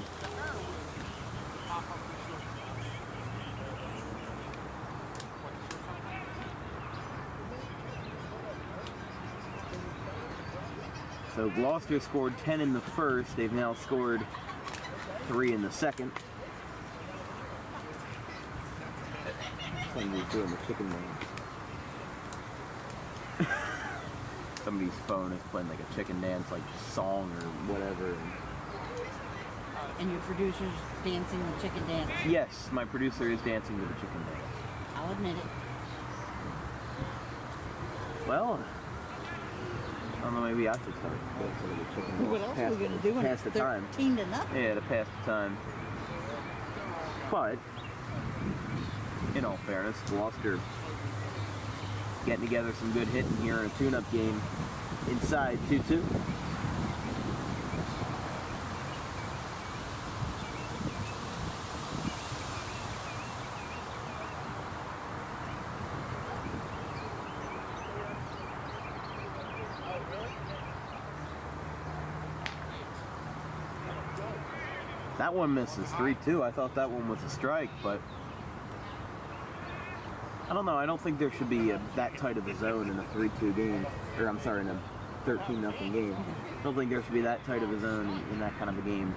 So Gloucester scored 10 in the first. They've now scored 3 in the second. Somebody's doing the chicken wing. Somebody's phone is playing like a chicken dance, like song or whatever. And your producer's dancing the chicken dance. Yes, my producer is dancing to the chicken dance. I'll admit it. Well, I don't know, maybe I should start dancing to the chicken dance. What else are we going to do when pass it's the time. 13-0? Yeah, to pass the time. But, in all fairness, Gloucester getting together some good hitting here in a tune-up game inside 2-2. That one misses 3-2. I thought that one was a strike, but I don't know. I don't think there should be that tight of a zone in a 3-2 game. Or I'm sorry, in a 13-0 game. I don't think there should be that tight of a zone in that kind of a game.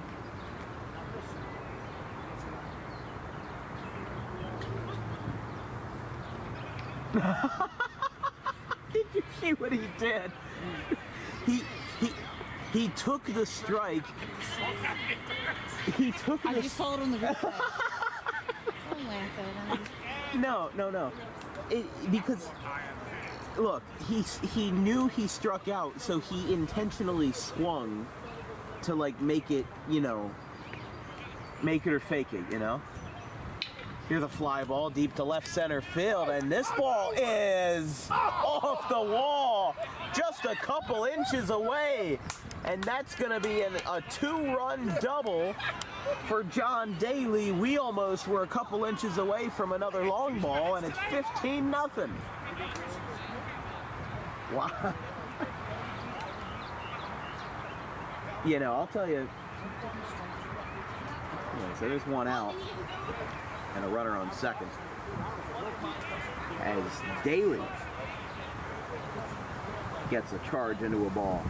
Did you see what he did? He took the strike. He took I the just saw it on the replay. Don't laugh at him. No. Because look, he knew he struck out, so he intentionally swung to like make it, make it or fake it, Here's a fly ball deep to left center field, and this ball is off the wall, just a couple inches away, and that's going to be a 2-run double for John Daly. We almost were a couple inches away from another long ball, and it's 15-0. Wow. I'll tell you. So there's one out and a runner on second as Daly gets a charge into a ball,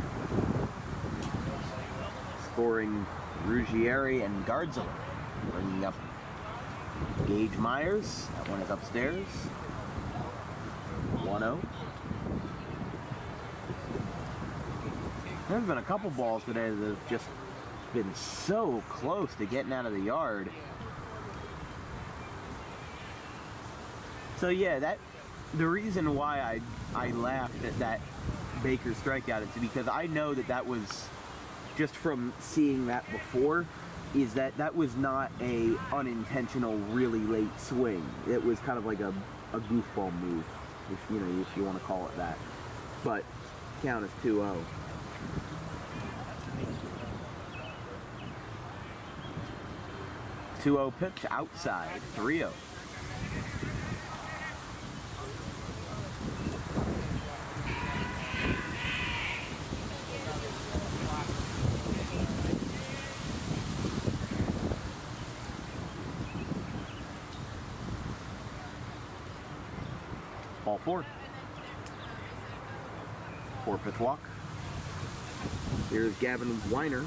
scoring Ruggieri and Gardzilla, bringing up Gage Myers. That one is upstairs. 1-0. There's been a couple balls today that have just been so close to getting out of the yard. So yeah, the reason why I laughed at that Baker strikeout is because I know that was just from seeing that before, is that was not a unintentional really late swing. It was kind of like a goofball move, if you want to call it that. But count is 2-0. Pitch outside, 3-0. Ball 4. 4-pitch walk. Here's Gavin Weiner.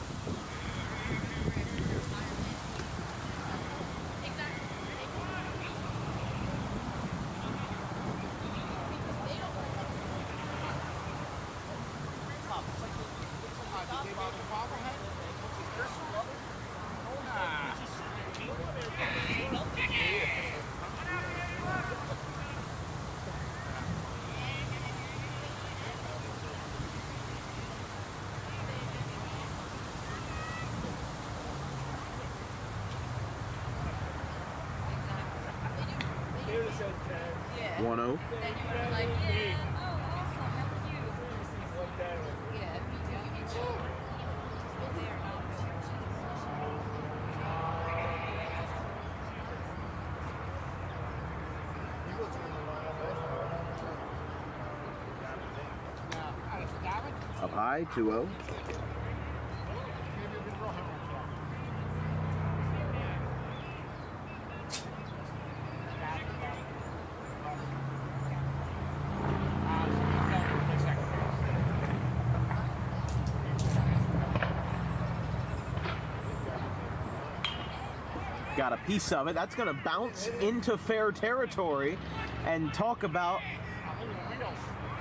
Yeah. 1-0. Then you were like, yeah, oh, awesome, how was you? Yeah, me too. There, Up high, 2-0. Got a piece of it. That's going to bounce into fair territory, and talk about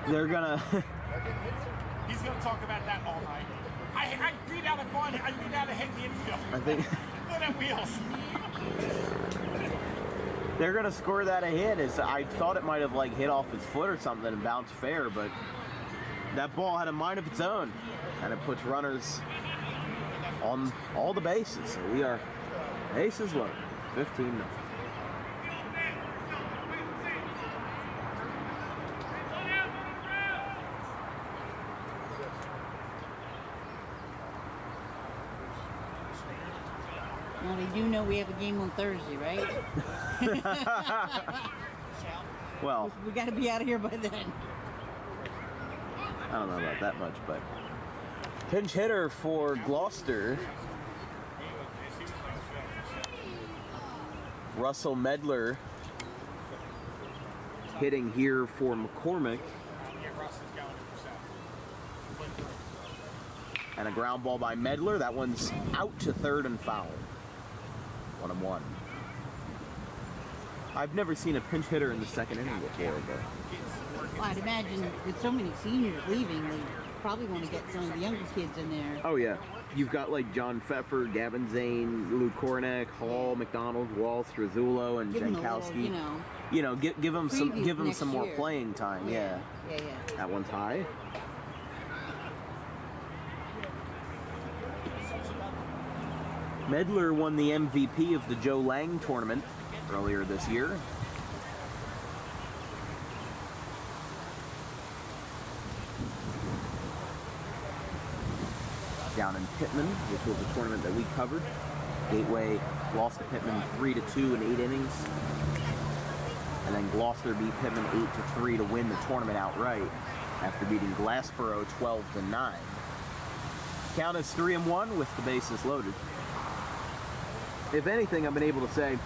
they're going to... He's going to talk about that all night. I beat out a ball. I beat out a hit in the infield. I think Look at wheels. they're going to score that a hit. I thought it might have like hit off his foot or something and bounced fair, but that ball had a mind of its own, and it puts runners on all the bases. So we are bases loaded, 15-0. Now they do know we have a game on Thursday, right? Well, We got to be out of here by then. I don't know about that much, but pinch hitter for Gloucester Russell Medler hitting here for McCormick. Yeah, Russ is going for South. And a ground ball by Medler. That one's out to third and foul. 1-1. I've never seen a pinch hitter in the second inning before, but Well, I'd imagine with so many seniors leaving, they probably want to get some of the younger kids in there. oh yeah. You've got like John Pfeffer, Gavin Zane, Lou Kornick, Hall, McDonald, Wall, Strazulo, and Give them a little, Jankowski. you know, Give them preview some next more year. playing time. Yeah. Yeah. That one's high. Medler won the MVP of the Joe Lang tournament earlier this year. Down in Pittman, which was a tournament that we covered. Gateway lost to Pittman 3-2 in 8 innings. And then Gloucester beat Pittman 8-3 to win the tournament outright after beating Glassboro 12-9. Count is 3-1 with the bases loaded. If anything, I've been able to say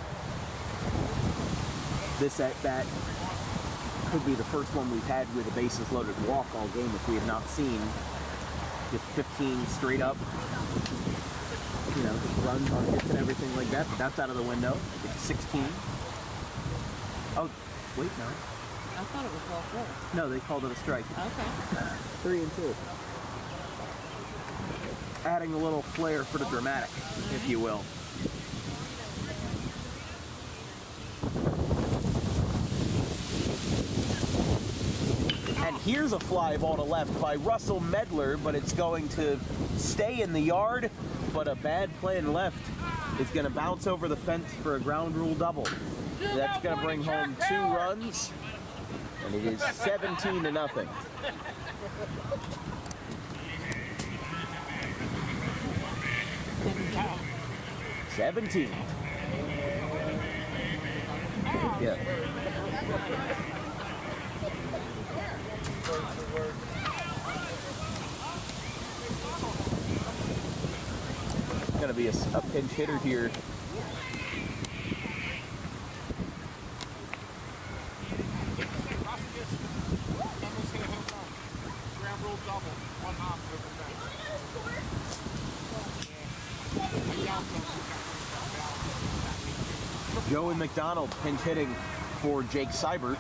this at bat could be the first one we've had with a bases loaded walk all game, which we have not seen. Just 15 straight up, just runs on hits and everything like that. But that's out of the window. It's 16. Oh, wait, no. I thought it was ball 4. No, they called it a strike. Okay. 3-2. Adding a little flair for the dramatic, if you will. And here's a fly ball to left by Russell Medler, but it's going to stay in the yard, but a bad play in left is going to bounce over the fence for a ground rule double. That's going to bring home 2 runs, and it is 17-0. $17. Yeah. Going to be a pinch hitter here. Ground rule double, 1 hop over the Joey McDonald pinch hitting for Jake Seibert.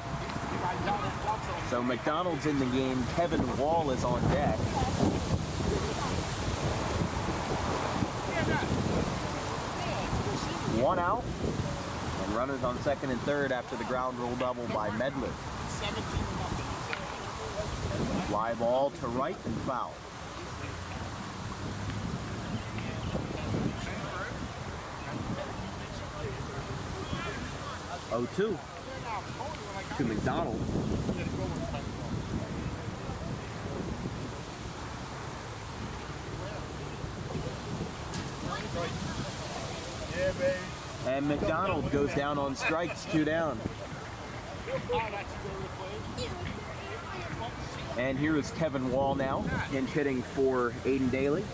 So McDonald's in the game. Kevin Wall is on deck. One out, and runners on second and third after the ground rule double by Medler. Fly ball to right and foul. Oh, 2 to McDonald. Yeah, baby. And McDonald goes down on strikes, 2 down. And here is Kevin Wall now, pinch hitting for Aiden Daly.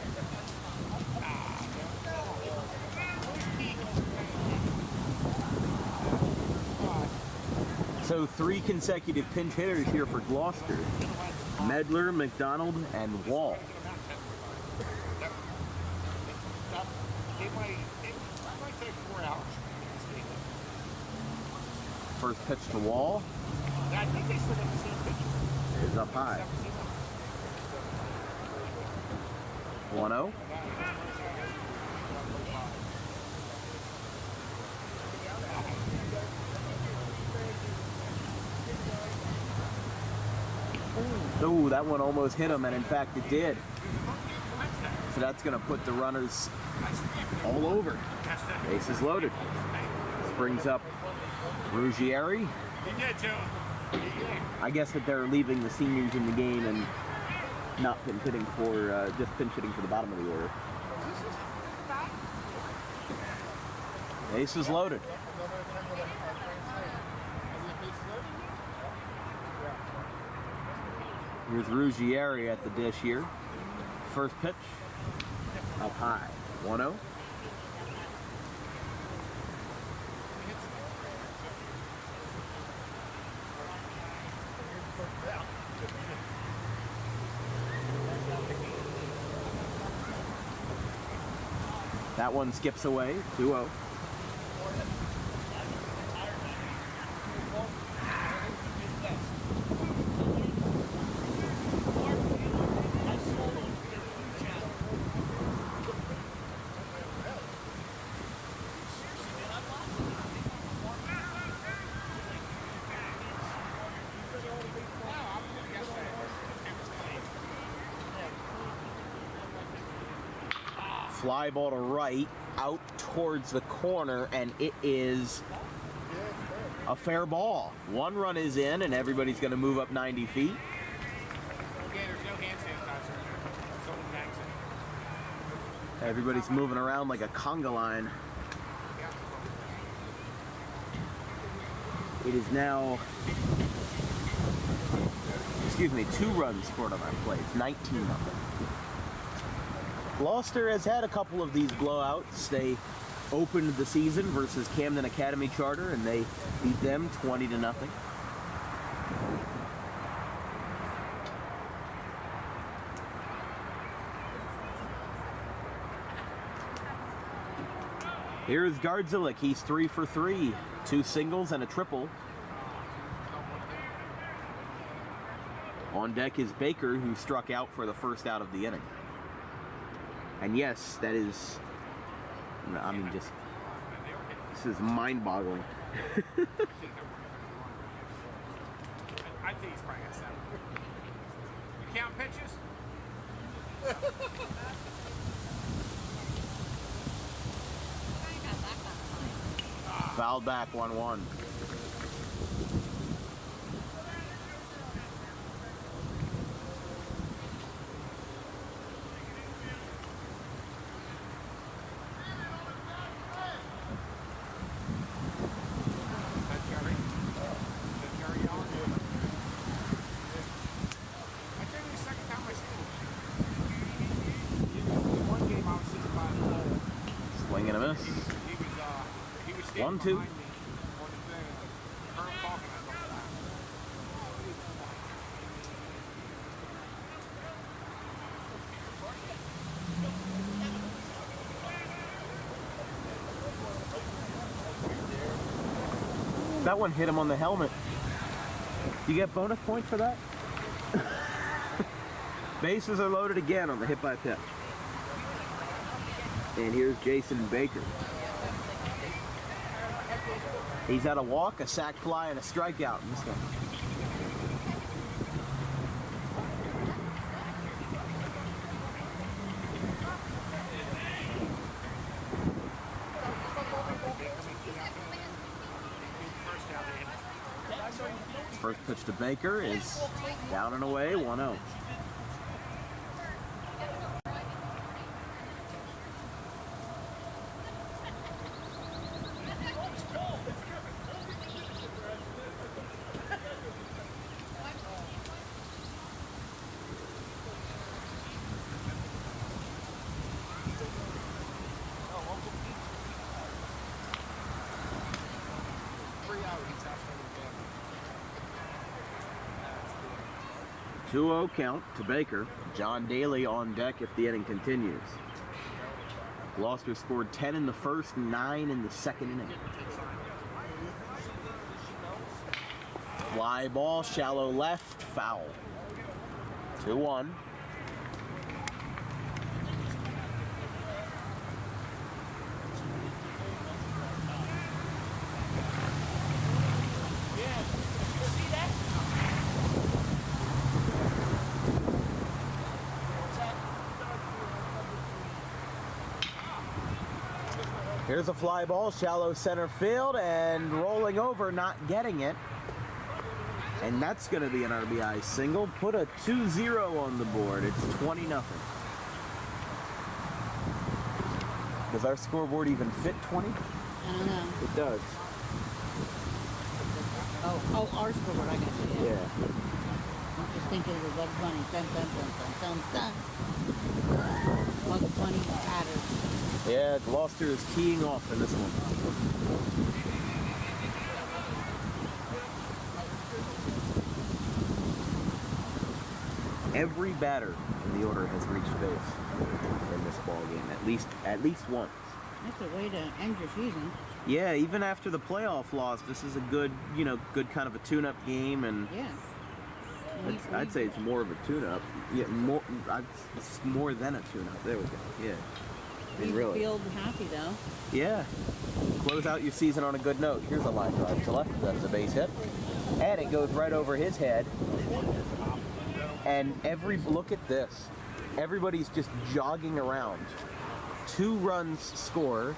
So 3 consecutive pinch hitters here for Gloucester. Medler, McDonald, and Wall. It might take 4 hours. First pitch to Wall I think they still got the same picture. is up high. 1-0. Ooh, that one almost hit him, and in fact it did. So that's going to put the runners all over. Bases loaded. This brings up Ruggieri. I guess that they're leaving the seniors in the game and not pinch hitting for, just pinch hitting for the bottom of the order. Bases loaded. Here's Ruggieri at the dish here. First pitch, up high, 1-0. That one skips away, 2-0. Fly ball to right, out towards the corner, and it is a fair ball. One run is in, and everybody's going to move up 90 feet. Yeah, there's no hand sanitizer in there. Someone backs it. Everybody's moving around like a conga line. It is now, 2 runs scored on that play. It's 19-0. Gloucester has had a couple of these blowouts. They opened the season versus Camden Academy Charter, and they beat them 20-0. Here's Gardzilic. He's 3 for 3. 2 singles and a triple. On deck is Baker, who struck out for the first out of the inning. And yes, that is, I mean, just, this is mind-boggling. I think he's probably got 7. You count pitches? Fouled back 1-1. Swing and a miss. 1-2. That one hit him on the helmet. You get bonus points for that? Bases are loaded again on the hit by pitch. And here's Jason Baker. He's had a walk, a sac fly, and a strikeout in this one. First pitch to Baker is down and away, 1-0. Two-0 count to Baker. John Daly on deck if the inning continues. Gloucester scored 10 in the first, 9 in the second inning. Fly ball, shallow left, foul. 2-1. Here's a fly ball, shallow center field, and rolling over, not getting it. And that's going to be an RBI single. Put a 2-0 on the board. It's 20-0. Does our scoreboard even fit 20? I don't know. It does. Oh, our scoreboard, I got you. Yeah. I'm just thinking of the Bugs Bunny. Dun, dun, dun, dun, dun, dun. Bugs Bunny batters. Yeah, Gloucester is teeing off in this one. Every batter in the order has reached base in this ball game, at least once. That's a way to end your season. Yeah, even after the playoff loss, this is a good, good kind of a tune-up game, and Yeah. I'd say it's more of a tune-up. Yeah, it's more than a tune-up. There we go. Yeah. Leave Really. the field happy though. Yeah. Close out your season on a good note. Here's a line drive to left. That's a base hit. And it goes right over his head. And look at this. Everybody's just jogging around. 2 runs score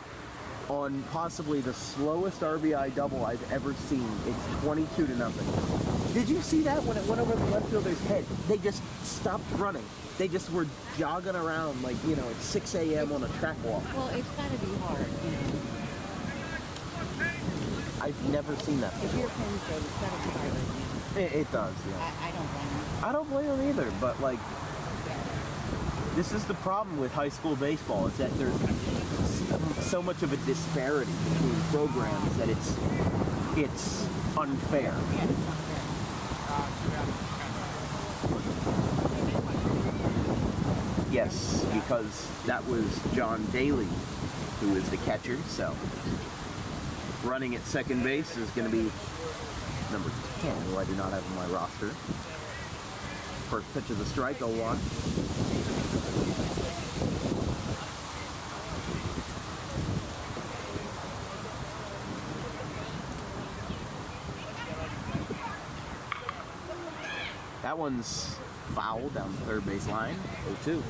on possibly the slowest RBI double I've ever seen. It's 22-0. Did you see that when it went over the left fielder's head? They just stopped running. They just were jogging around like, at 6 a.m. on a track walk. Well, it's got to be hard, I've never seen that If before. you're Penn's Grove, it's got to be hard. It does, yeah. I don't blame him. I don't blame them either, but this is the problem with high school baseball, is that there's so much of a disparity between programs that it's unfair. Yeah, it's not fair. Yes, because that was John Daly who is the catcher, so running at second base is going to be number 10, who I do not have on my roster. First pitch of the strike, 0-1. That one's foul down the third base line, 0-2.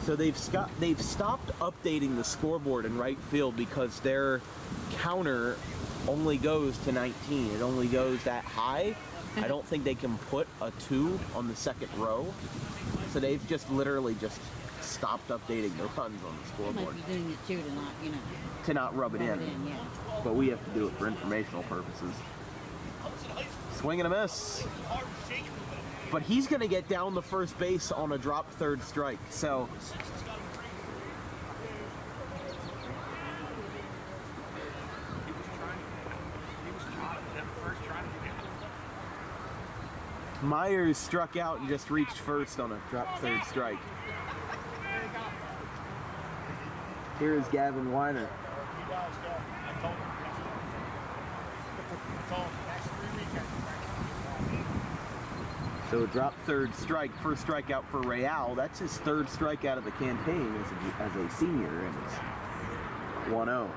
So they've stopped updating the scoreboard in right field because their counter only goes to 19. It only goes that high. I don't think they can put a 2 on the second row. So they've just literally just stopped updating the runs on the They scoreboard might be doing it too to not, to not rub it rub in. it in, yeah. But we have to do it for informational purposes. Swing and a miss. But he's going to get down the first base on a drop third strike. So Myers struck out and just reached first on a drop third strike. Here is Gavin Weiner. So a drop third strike, first strikeout for Real. That's his third strikeout of the campaign as a senior, and it's 1-0.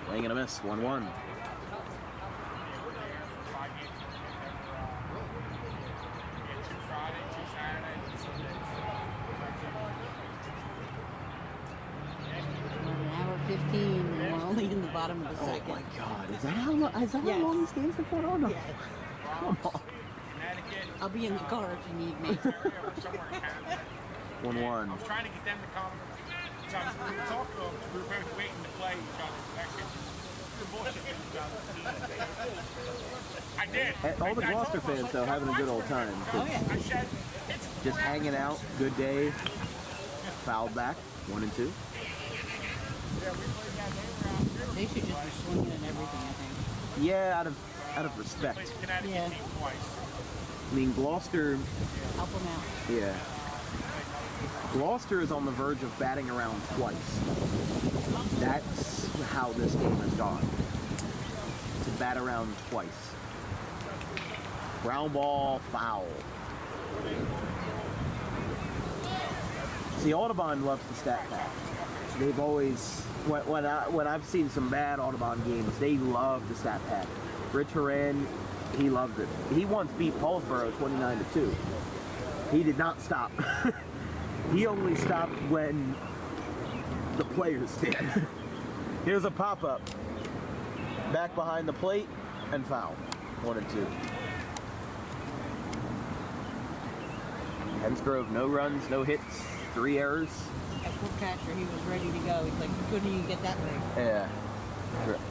Swing and a miss, 1-1. An hour 15, and we're only in the bottom of the second. Oh my God! Is that how long? How long these games have gone on? No. Come on. I'll be in the car if you need me. 1-1. I was trying to get them to come. So we were talking to them. We were both waiting to play each other. Actually, we were bullshitting each other. I did. All the Gloucester fans, though, having a good old time. Oh, yeah. I said, Just hanging out, good day. Fouled back, 1 and 2. They should just be swinging and everything, I think. Yeah, out of respect. Connecticut Yeah. team twice. I mean, Gloucester. Help them out. Yeah. Gloucester is on the verge of batting around twice. That's how this game has gone. To bat around twice. Ground ball, foul. See, Audubon loves the stat pack. They've always, when I've seen some bad Audubon games, they love the stat pack. Rich Horan, he loved it. He once beat Paulsboro 29-2. He did not stop. He only stopped when the players did. Here's a pop-up. Back behind the plate and foul. 1 and 2. Hensgrove, no runs, no hits, 3 errors. That poor catcher, he was ready to go. He's like, he couldn't even get that right. Yeah.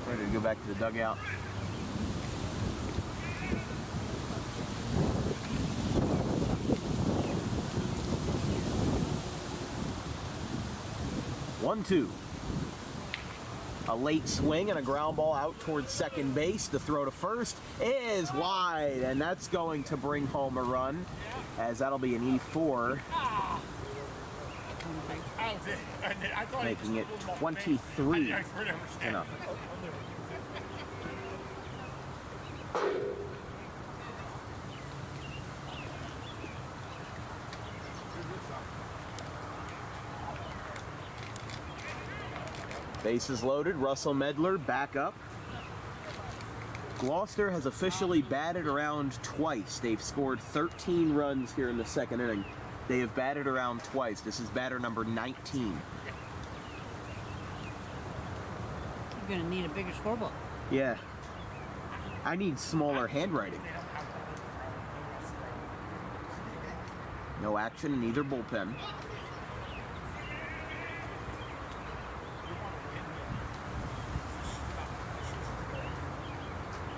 Ready to go back to the dugout. 1-2. A late swing and a ground ball out towards second base. The throw to first is wide, and that's going to bring home a run, as that'll be an E4, making it 23 to nothing. Bases loaded, Russell Medler back up. Gloucester has officially batted around twice. They've scored 13 runs here in the second inning. They have batted around twice. This is batter number 19. You're gonna need a bigger scoreboard. Yeah. I need smaller handwriting. No action in either bullpen.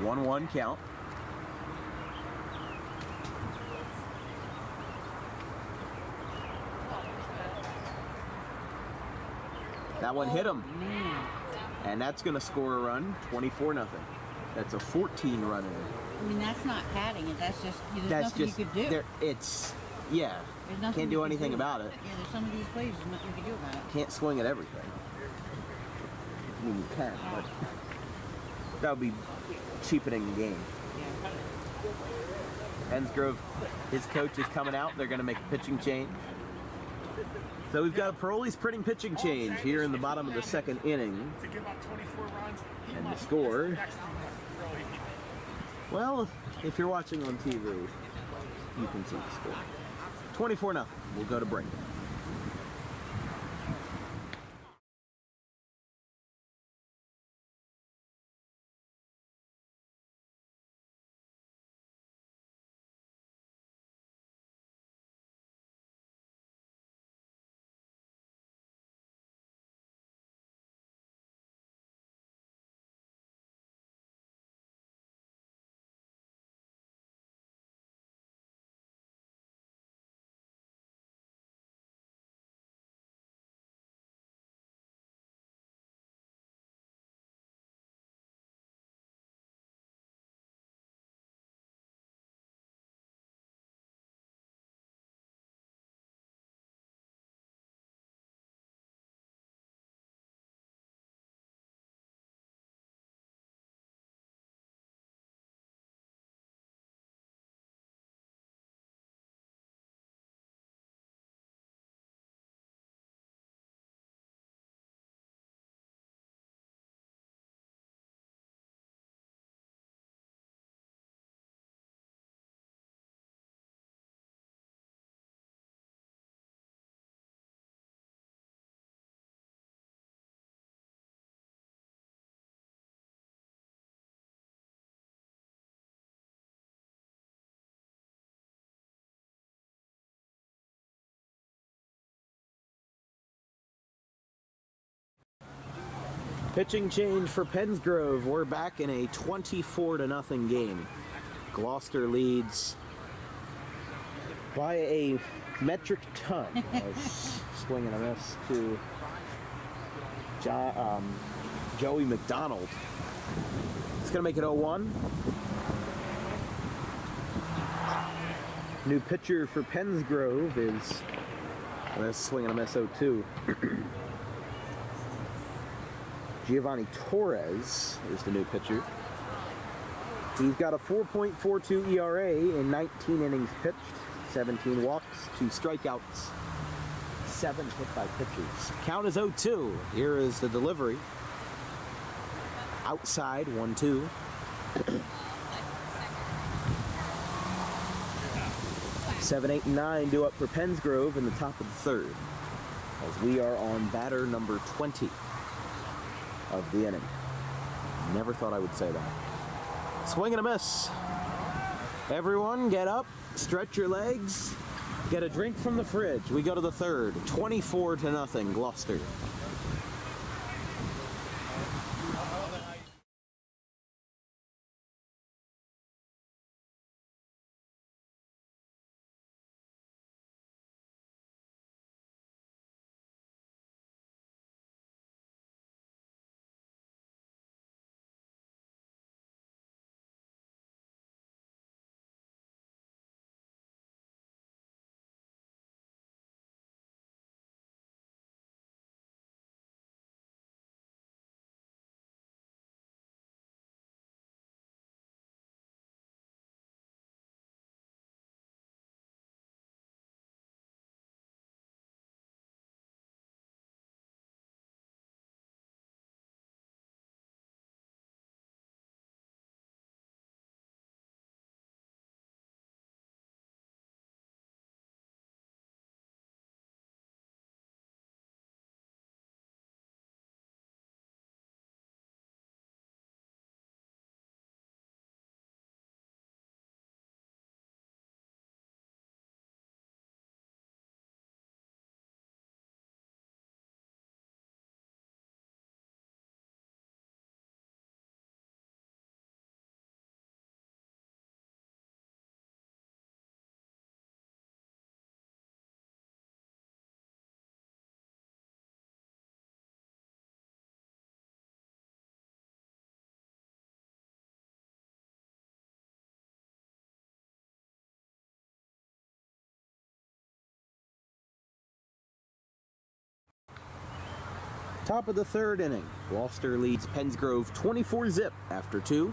One count. That one hit him. Man. And that's going to score a run, 24-0. That's a 14-run inning. I mean, that's not padding it. That's just, there's That's nothing just, you could do. yeah. There's nothing Can't you do can anything about it. Yeah, there's some of these plays, there's nothing you can do about it. Can't swing at everything. I mean, you can, but that would be cheapening the game. Yeah. Pensgrove, his coach is coming out. They're going to make a pitching change. So we've got a Parole's printing pitching change here in the bottom of the second inning. To give up 24 runs, And the score, well, if you're watching on TV, you can see the score. 24-0. We'll go to break. Pitching change for Pensgrove. We're back in a 24-0 game. Gloucester leads by a metric ton. As swinging a miss to Joey McDonald. It's going to make it 0-1. New pitcher for Pensgrove is swinging a miss 0-2. Giovanni Torres is the new pitcher. He's got a 4.42 ERA in 19 innings pitched, 17 walks, 2 strikeouts, 7 hit by pitches. Count is 0-2. Here is the delivery. Outside, 1-2. Seven, 8, and 9 due up for Pensgrove in the top of the third, as we are on batter number 20 of the inning. Never thought I would say that. Swing and a miss. Everyone get up, stretch your legs, get a drink from the fridge. We go to the third, 24-0, Gloucester. Top of the third inning. Gloucester leads Pensgrove 24-zip after 2.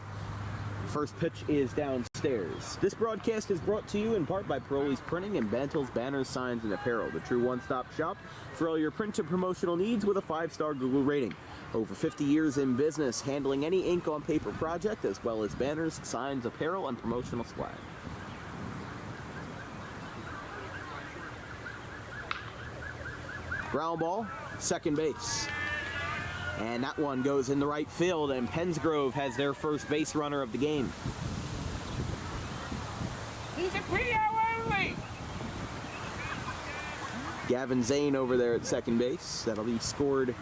First pitch is downstairs. This broadcast is brought to you in part by Paroli's Printing and Bantles, Banners, Signs, and Apparel, the true one-stop shop for all your print and promotional needs with a 5-star Google rating. Over 50 years in business, handling any ink on paper project, as well as banners, signs, apparel, and promotional swag. Ground ball, second base. And that one goes in the right field, and Pensgrove has their first base runner of the game. He's a PO only. Gavin Zane over there at second base. That'll be scored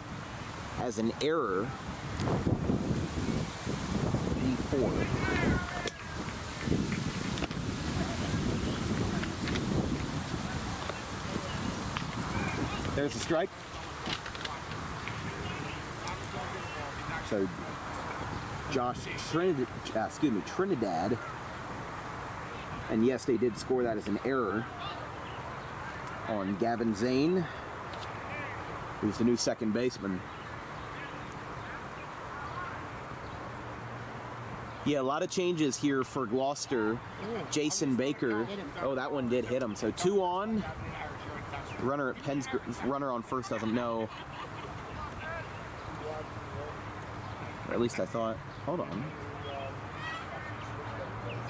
as an error. D4. There's a strike. So Trinidad, and yes, they did score that as an error on Gavin Zane, who's the new second baseman. Yeah, a lot of changes here for Gloucester. Jason Baker. Oh, that one did hit him. So 2 on. Runner at runner on first doesn't know. Or at least I thought. Hold on.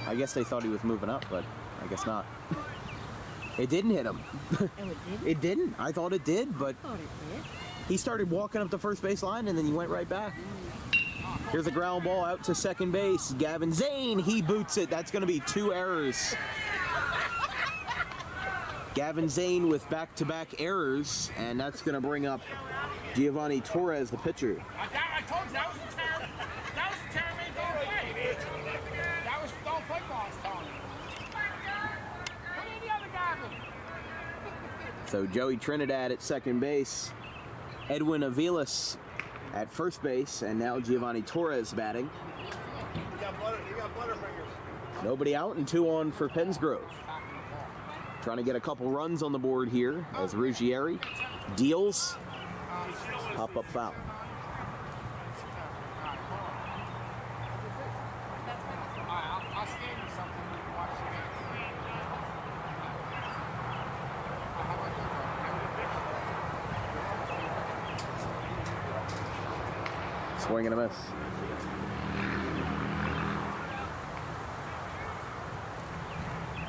I guess they thought he was moving up, but I guess not. It didn't hit him. Oh, it did? It didn't. I thought it did, but I thought it did. he started walking up the first base line and then he went right back. Here's a ground ball out to second base. Gavin Zane, he boots it. That's going to be 2 errors. Gavin Zane with back-to-back errors, and that's going to bring up Giovanni Torres, the pitcher. I told you that was a terror. That was a terror made don't play. That was don't play ball, Tony. Put any other guy in. So Joey Trinidad at second base, Edwin Avilas at first base, and now Giovanni Torres batting. You got Butterfingers. Nobody out and 2 on for Pensgrove. Trying to get a couple runs on the board here as Ruggieri deals. Pop-up foul. I'll scan you something when you watch the game. Swing and a miss.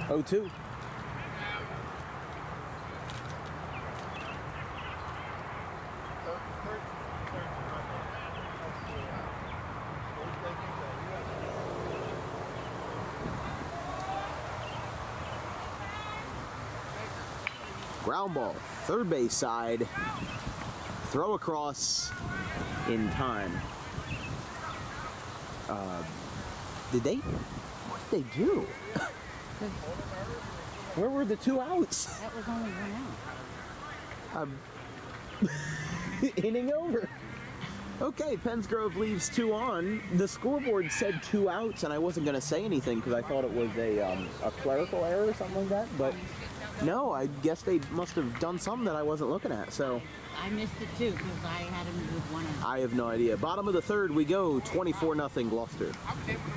Oh, 2. Ground ball, third base side. Throw across in time. What did they do? Where were the 2 outs? That was only 1 out. Inning over. Okay, Pensgrove leaves 2 on. The scoreboard said 2 outs, and I wasn't going to say anything because I thought it was a clerical error or something like that. But no, I guess they must have done something that I wasn't looking at. So I missed it too because I had him with 1 out. I have no idea. Bottom of the third, we go 24-0 Gloucester. I was able to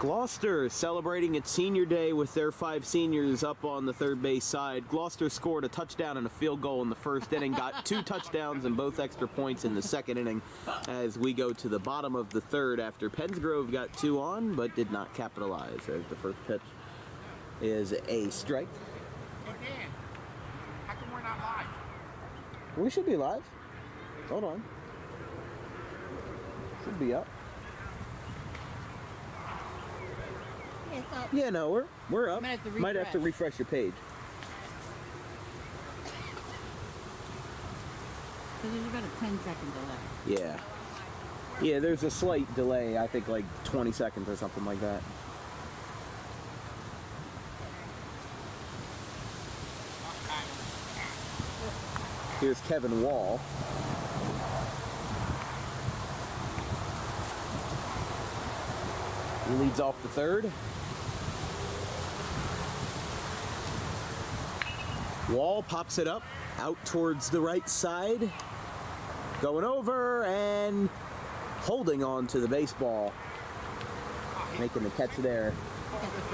Gloucester celebrating its senior day with their 5 seniors up on the third base side. Gloucester scored a touchdown and a field goal in the first inning, got 2 touchdowns and both extra points in the second inning as we go to the bottom of the third after Pensgrove got 2 on but did not capitalize as the first pitch is a strike. Hey Dan, how come we're not live? We should be live. Hold on. Should be up. It's up. Yeah, no, we're up. Might have to refresh your page. Because there's about a 10-second delay. Yeah. Yeah, there's a slight delay, I think like 20 seconds or something like that. Here's Kevin Wall. He leads off the third. Wall pops it up out towards the right side. Going over and holding on to the baseball. Making the catch there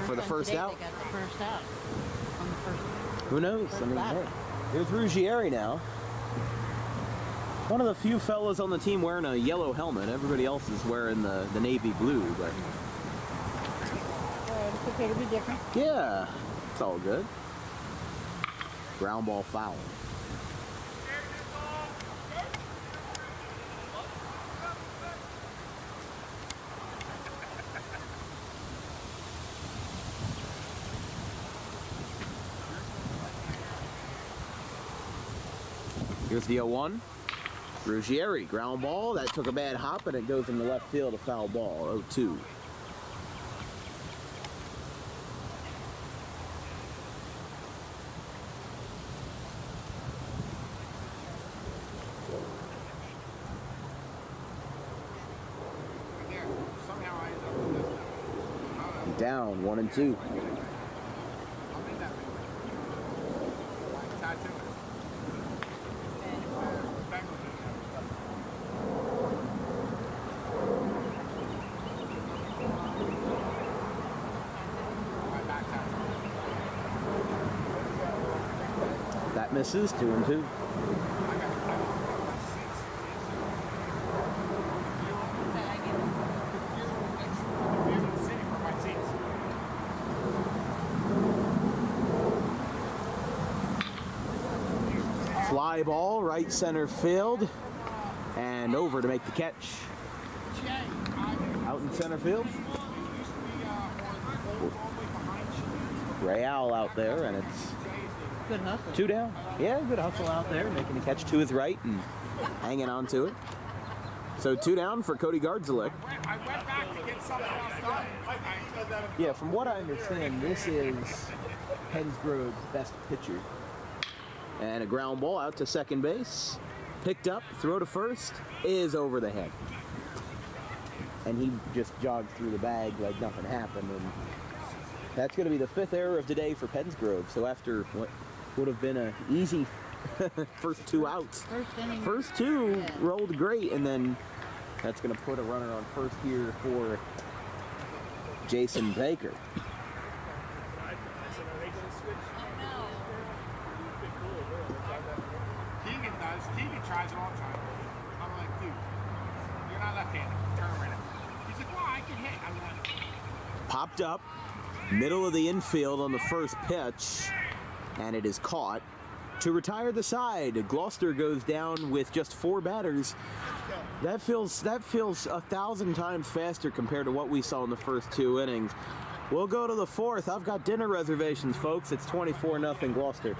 for the first out. They got the first out. On the first. Who knows? I mean, batter. hey, here's Ruggieri now. One of the few fellas on the team wearing a yellow helmet. Everybody else is wearing the navy blue, but It's okay to be different. yeah, it's all good. Ground ball foul. Here's the 0-1. Ruggieri, ground ball. That took a bad hop and it goes in the left field, a foul ball. 0-2. There, somehow I ended up with this now. Down 1-2. I'm in that video. Like tattooing. My back tattoo. That misses. 2-2. Fly ball, right center field, and over to make the catch. Out in center field. Real out there, and it's Good hustle. 2 down. Yeah, good hustle out there, making the catch to his right and hanging on to it. So 2 down for Cody Gardzilek. I went back to get something else done. Yeah, from what I understand, this is Pensgrove's best pitcher. And a ground ball out to second base. Picked up, throw to first, is over the head. And he just jogged through the bag like nothing happened. And that's going to be the 5th error of the day for Pensgrove. So after what would have been an easy first 2 outs, First inning. first 2 Yeah. rolled great, and then that's going to put a runner on first here for Jason Baker. Keegan does. Keegan tries it all the time. I'm like, dude, you're not left-handed. Turn right now. He's like, well, I can hit. I'm like, Popped up, middle of the infield on the first pitch, and it is caught. To retire the side, Gloucester goes down with just 4 batters. That feels 1,000 times faster compared to what we saw in the first 2 innings. We'll go to the 4th. I've got dinner reservations, folks. It's 24-0 Gloucester.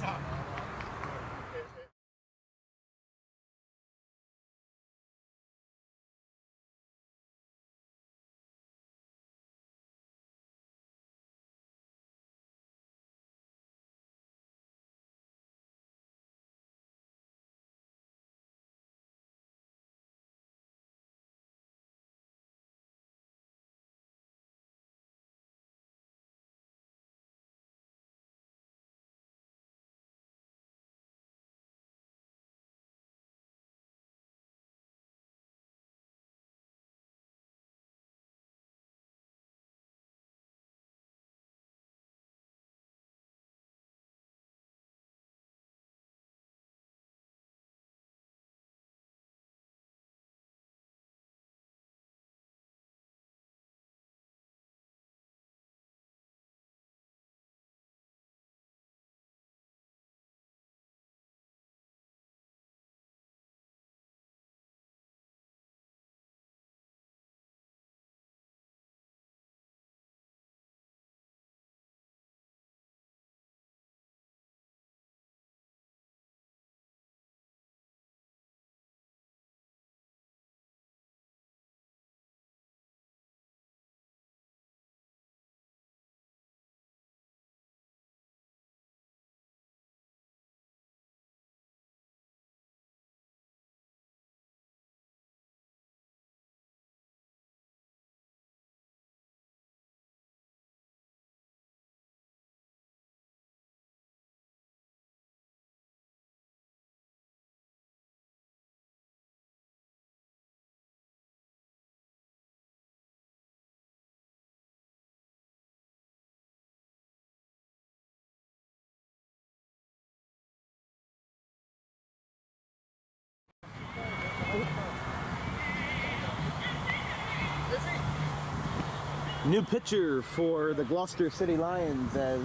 New pitcher for the Gloucester City Lions as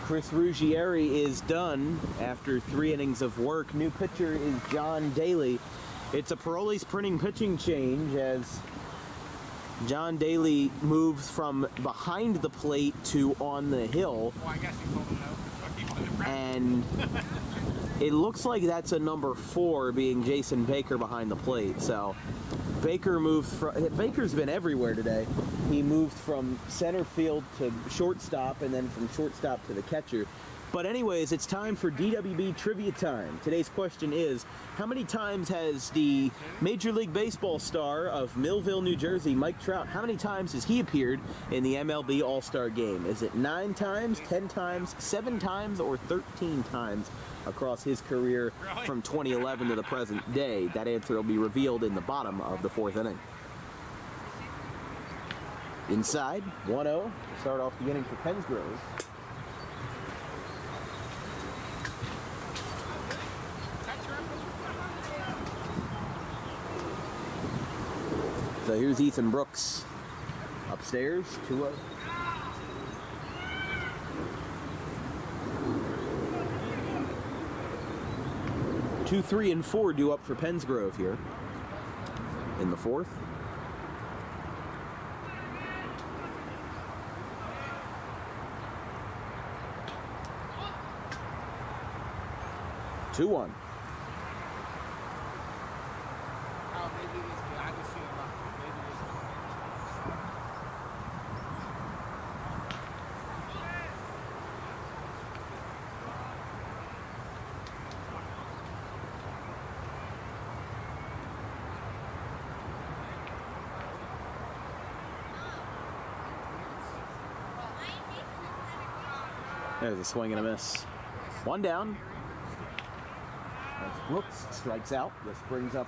Chris Ruggieri is done after 3 innings of work. New pitcher is John Daly. It's a Parole's printing pitching change as John Daly moves from behind the plate to on the hill. Well, I guess you told him no. And it looks like that's a number 4 being Jason Baker behind the plate. So Baker moves from, Baker's been everywhere today. He moved from center field to shortstop and then from shortstop to the catcher. But anyways, it's time for DWB Trivia Time. Today's question is, how many times has the Major League Baseball star of Millville, New Jersey, Mike Trout, how many times has he appeared in the MLB All-Star Game? Is it 9 times, 10 times, 7 times, or 13 times across his career from 2011 to the present day? That answer will be revealed in the bottom of the 4th inning. Inside, 1-0 to start off the inning for Pensgrove. So here's Ethan Brooks upstairs, 2-0. Two, 3, and 4 due up for Pensgrove here in the 4th. Two, 1. Oh, maybe it is. I just see it left. Maybe it is. There's a swing and a miss. 1 down. As Brooks strikes out, this brings up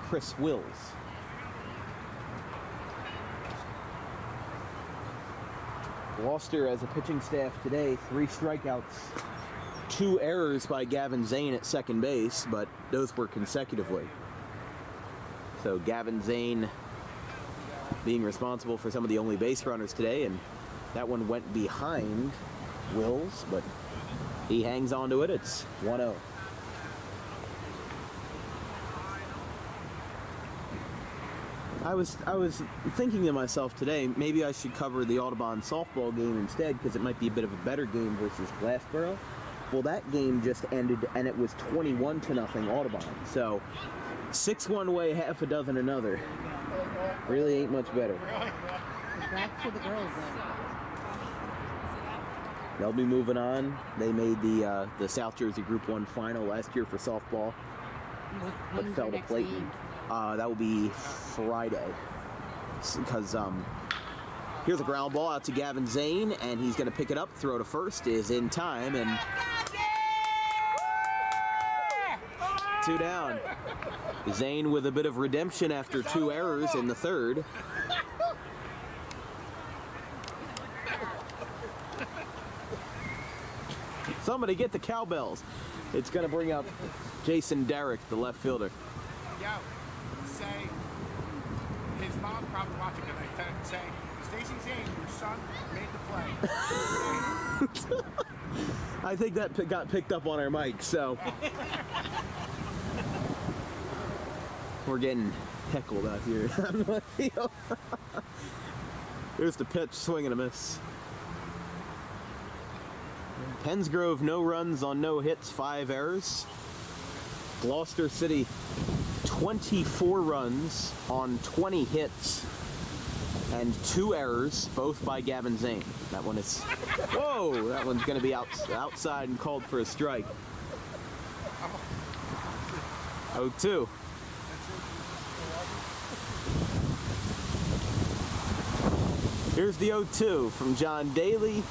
Chris Wills. Gloucester as a pitching staff today, 3 strikeouts, 2 errors by Gavin Zane at second base, but those were consecutively. So Gavin Zane being responsible for some of the only base runners today, and that one went behind Wills, but he hangs on to it. It's 1-0. I was thinking to myself today, maybe I should cover the Audubon softball game instead because it might be a bit of a better game versus Glassboro. Well, that game just ended and it was 21-0 Audubon. So 6 one way, half a dozen another. Really ain't much better. Back to the girls then. They'll be moving on. They made the South Jersey Group 1 final last year for softball, but fell to Clayton. That will be Friday. Because here's a ground ball out to Gavin Zane, and he's going to pick it up. Throw to first is in time, and 2 down. Zane with a bit of redemption after 2 errors in the 3rd. Somebody get the cowbells. It's going to bring up Jason Derrick, the left fielder. Yo, say, his mom's probably watching tonight. Say, Stacey Zane, your son made the play. I think that got picked up on our mic, so. We're getting heckled out here on the field. Here's the pitch, swing and a miss. Pensgrove, no runs on no hits, 5 errors. Gloucester City, 24 runs on 20 hits and 2 errors, both by Gavin Zane. That one is, whoa, that one's going to be outside and called for a strike. 0-2. Here's the 0-2 from John Daly.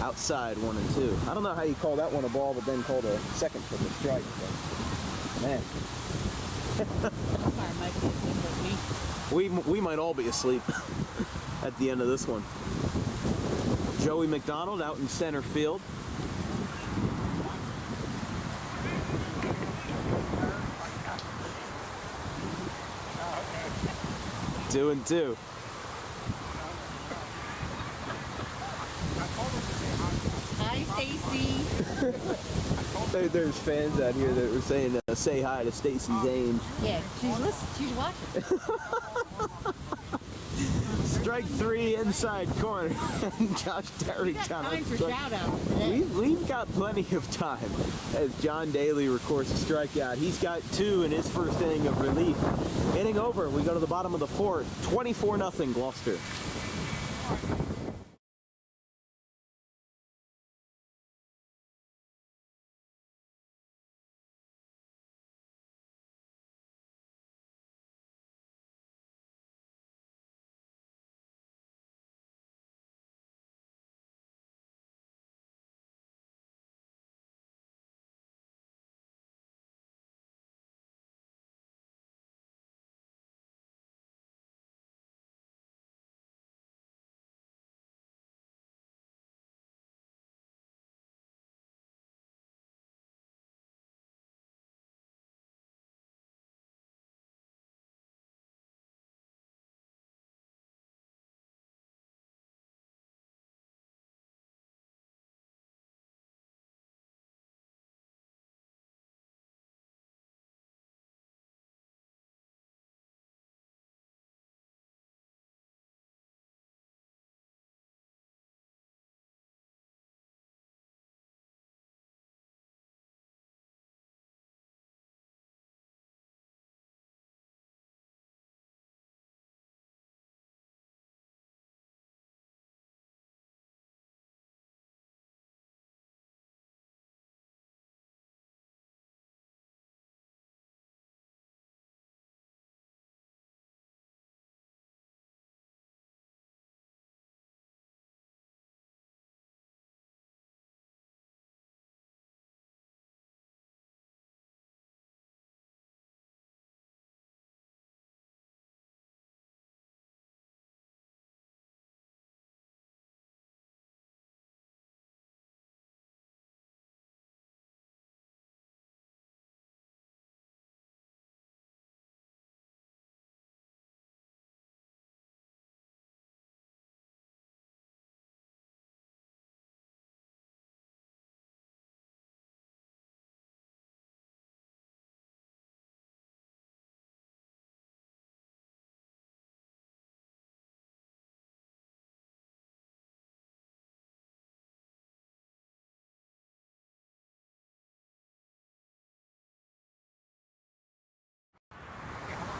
Outside, 1 and 2. I don't know how you call that one a ball, but then called a second for the strike. But, man. Sorry, Mike, with me. We might all be asleep at the end of this one. Joey McDonald out in center field. Two and 2. There's fans out here that were saying, say hi to Stacy Zane. Yeah, she's listening. She's watching. Strike 3 inside corner. And Josh Terry Got down time on for strike. shout-outs today. We've got plenty of time as John Daly records a strikeout. He's got 2 in his first inning of relief. Inning over. We go to the bottom of the 4th. 24-0 Gloucester.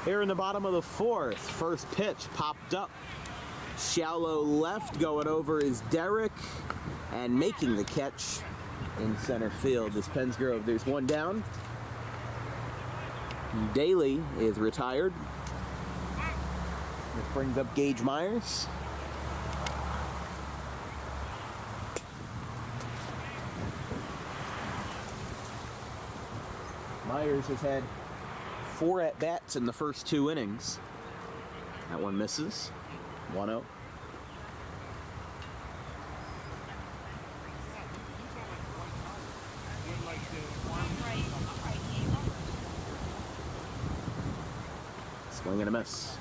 Here in the bottom of the 4th, first pitch popped up. Shallow left, going over is Derek, and making the catch in center field is Pensgrove. There's one down. Daly is retired. This brings up Gage Myers. Myers has had 4 at-bats in the first 2 innings. That one misses. 1-0. Swing and a miss.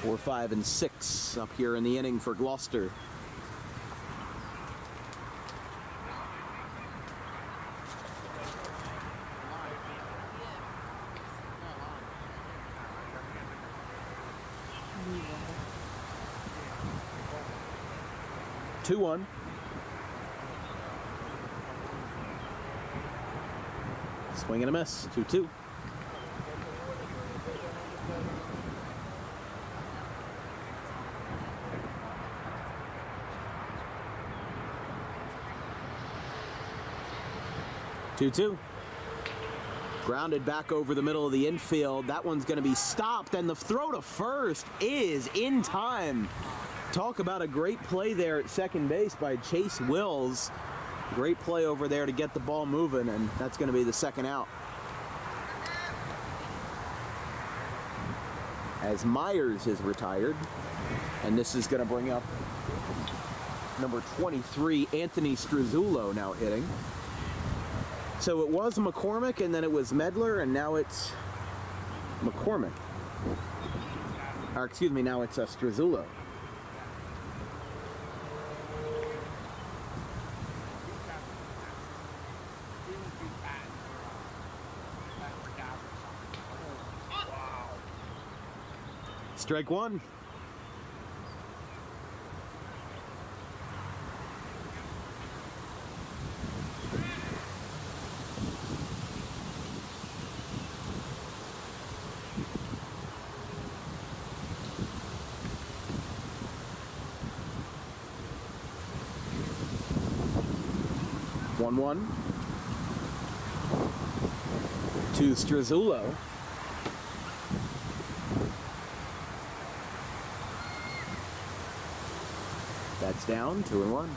Four, 5, and 6 up here in the inning for Gloucester. Two, 1. Swing and a miss. 2-2. Grounded back over the middle of the infield. That one's going to be stopped, and the throw to first is in time. Talk about a great play there at second base by Chase Wills. Great play over there to get the ball moving, and that's going to be the second out. As Myers is retired, and this is going to bring up number 23, Anthony Struzzulo, now hitting. So it was McCormick, and then it was Medler, and now it's McCormick. Or excuse me, now it's Strazullo. Strike one. One. To Strazullo. That's down, 2-1.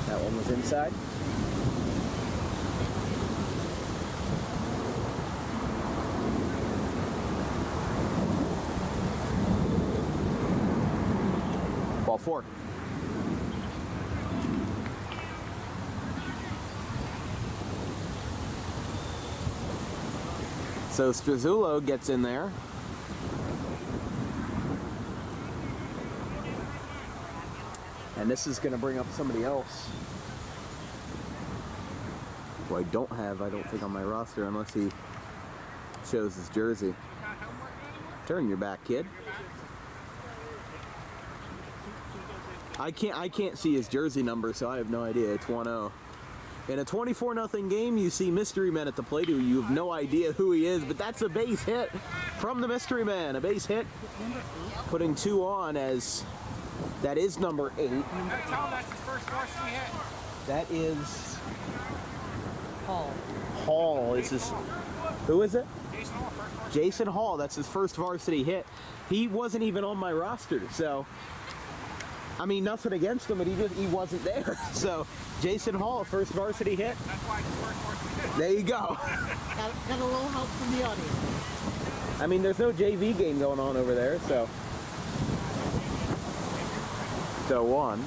That one was inside. Ball 4. So Strazullo gets in there. And this is going to bring up somebody else who I don't think, on my roster, unless he shows his jersey. Turn your back, kid. I can't see his jersey number, so I have no idea. It's 1-0. In a 24-0 game, you see mystery men at the plate who you have no idea who he is, but that's a base hit from the mystery man. A base hit, putting 2 on, as that is number 8. Tell him that's his first varsity hit. That is Hall. Hall. Is this? Who is it? Jason Hall, first varsity. Jason Hall. That's his first varsity hit. He wasn't even on my roster, so I mean, nothing against him, but he wasn't there. So Jason Hall, first varsity hit. That's why it's first varsity hit. There you go. Got a little help from the audience. I mean, there's no JV game going on over there, so 1.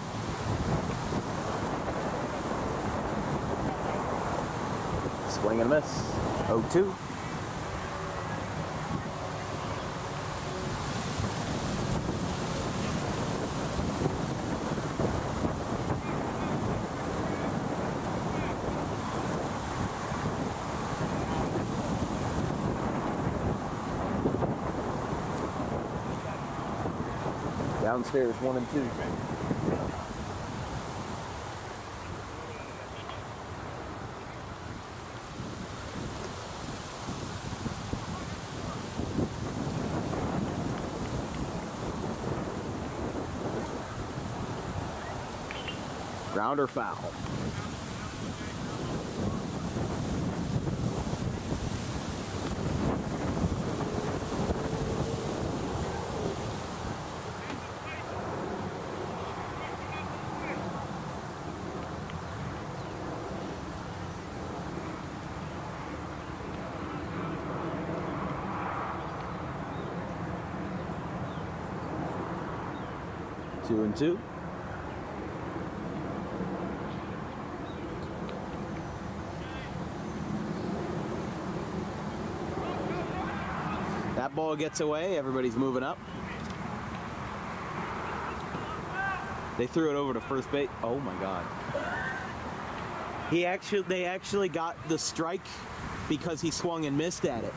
Swing and a miss. 0-2. Downstairs, 1 and 2. Ground or foul? Two and 2. That ball gets away. Everybody's moving up. They threw it over to first base. Oh my God. They actually got the strike because he swung and missed at it.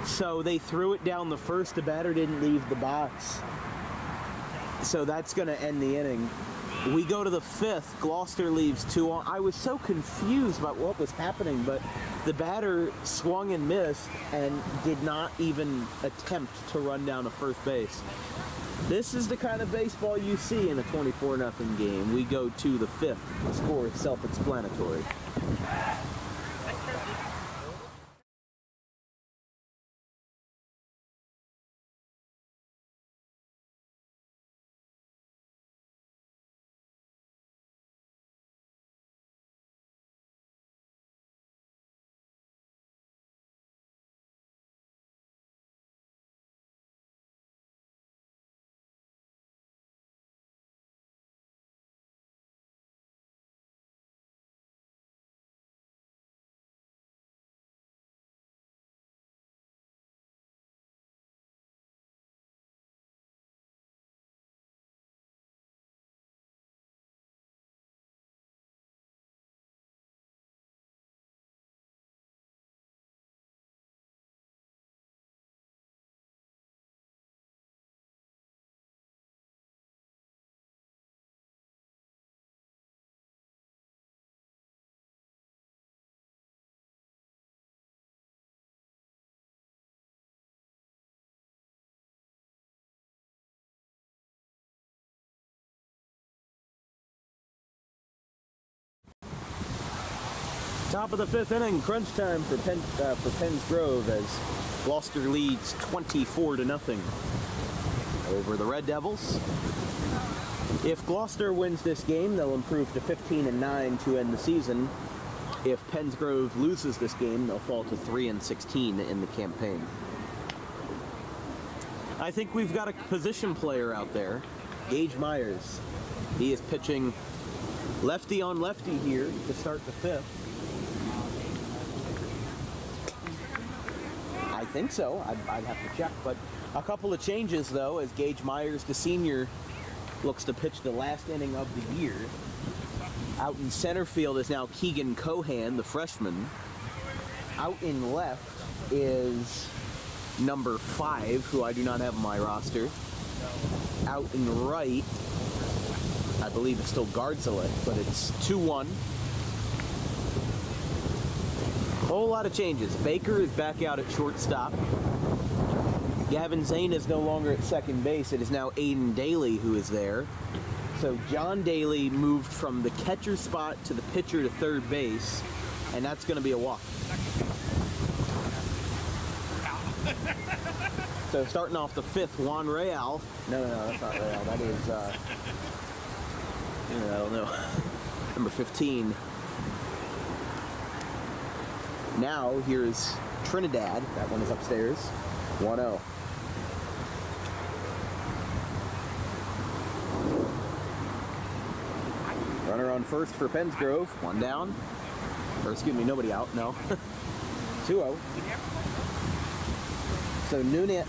So they threw it down the first. The batter didn't leave the box. So that's going to end the inning. We go to the 5th. Gloucester leaves 2 on. I was so confused about what was happening, but the batter swung and missed and did not even attempt to run down to first base. This is the kind of baseball you see in a 24-0 game. We go to the 5th. The score is self-explanatory. Top of the 5th inning, crunch time for Penns Grove as Gloucester leads 24-0 over the Red Devils. If Gloucester wins this game, they'll improve to 15-9 to end the season. If Penns Grove loses this game, they'll fall to 3-16 in the campaign. I think we've got a position player out there, Gage Myers. He is pitching lefty on lefty here to start the 5th. I think so. I'd have to check, but a couple of changes though, as Gage Myers, the senior, looks to pitch the last inning of the year. Out in center field is now Keegan Cohan, the freshman. Out in left is number 5, who I do not have on my roster. Out in right, I believe it's still Gardzilek, but it's 2-1. Whole lot of changes. Baker is back out at shortstop. Gavin Zane is no longer at second base. It is now Aiden Daly who is there. So John Daly moved from the catcher spot to the pitcher to third base, and that's going to be a walk. So starting off the 5th, Juan Real. No, that's not Real. That is, I don't know, number 15. Now here's Trinidad. That one is upstairs. 1-0. Runner on first for Penns Grove. 1 down. Or excuse me, nobody out. No. 2-0. So Nunez,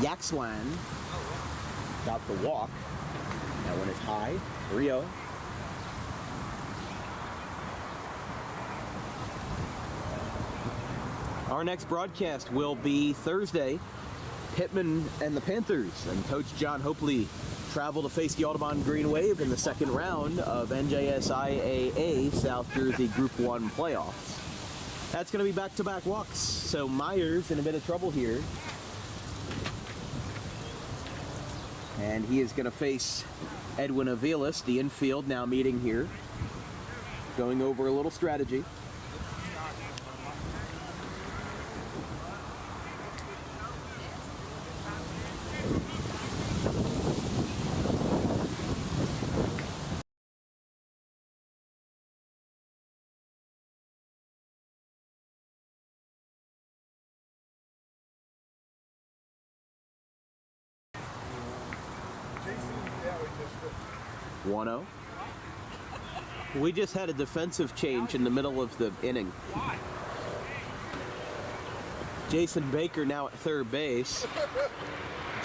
Yaxwan got the walk. That one is high. 3-0. Our next broadcast will be Thursday. Pittman and the Panthers, and Coach John Hopley travel to face the Audubon Green Wave in the second round of NJSIAA South Jersey Group 1 playoffs. That's going to be back-to-back walks, so Myers in a bit of trouble here. And he is going to face Edwin Avilas, the infield, now meeting here, going over a little strategy. Yeah, 1-0. We just had a defensive change in the middle of the inning. Jason Baker now at third base.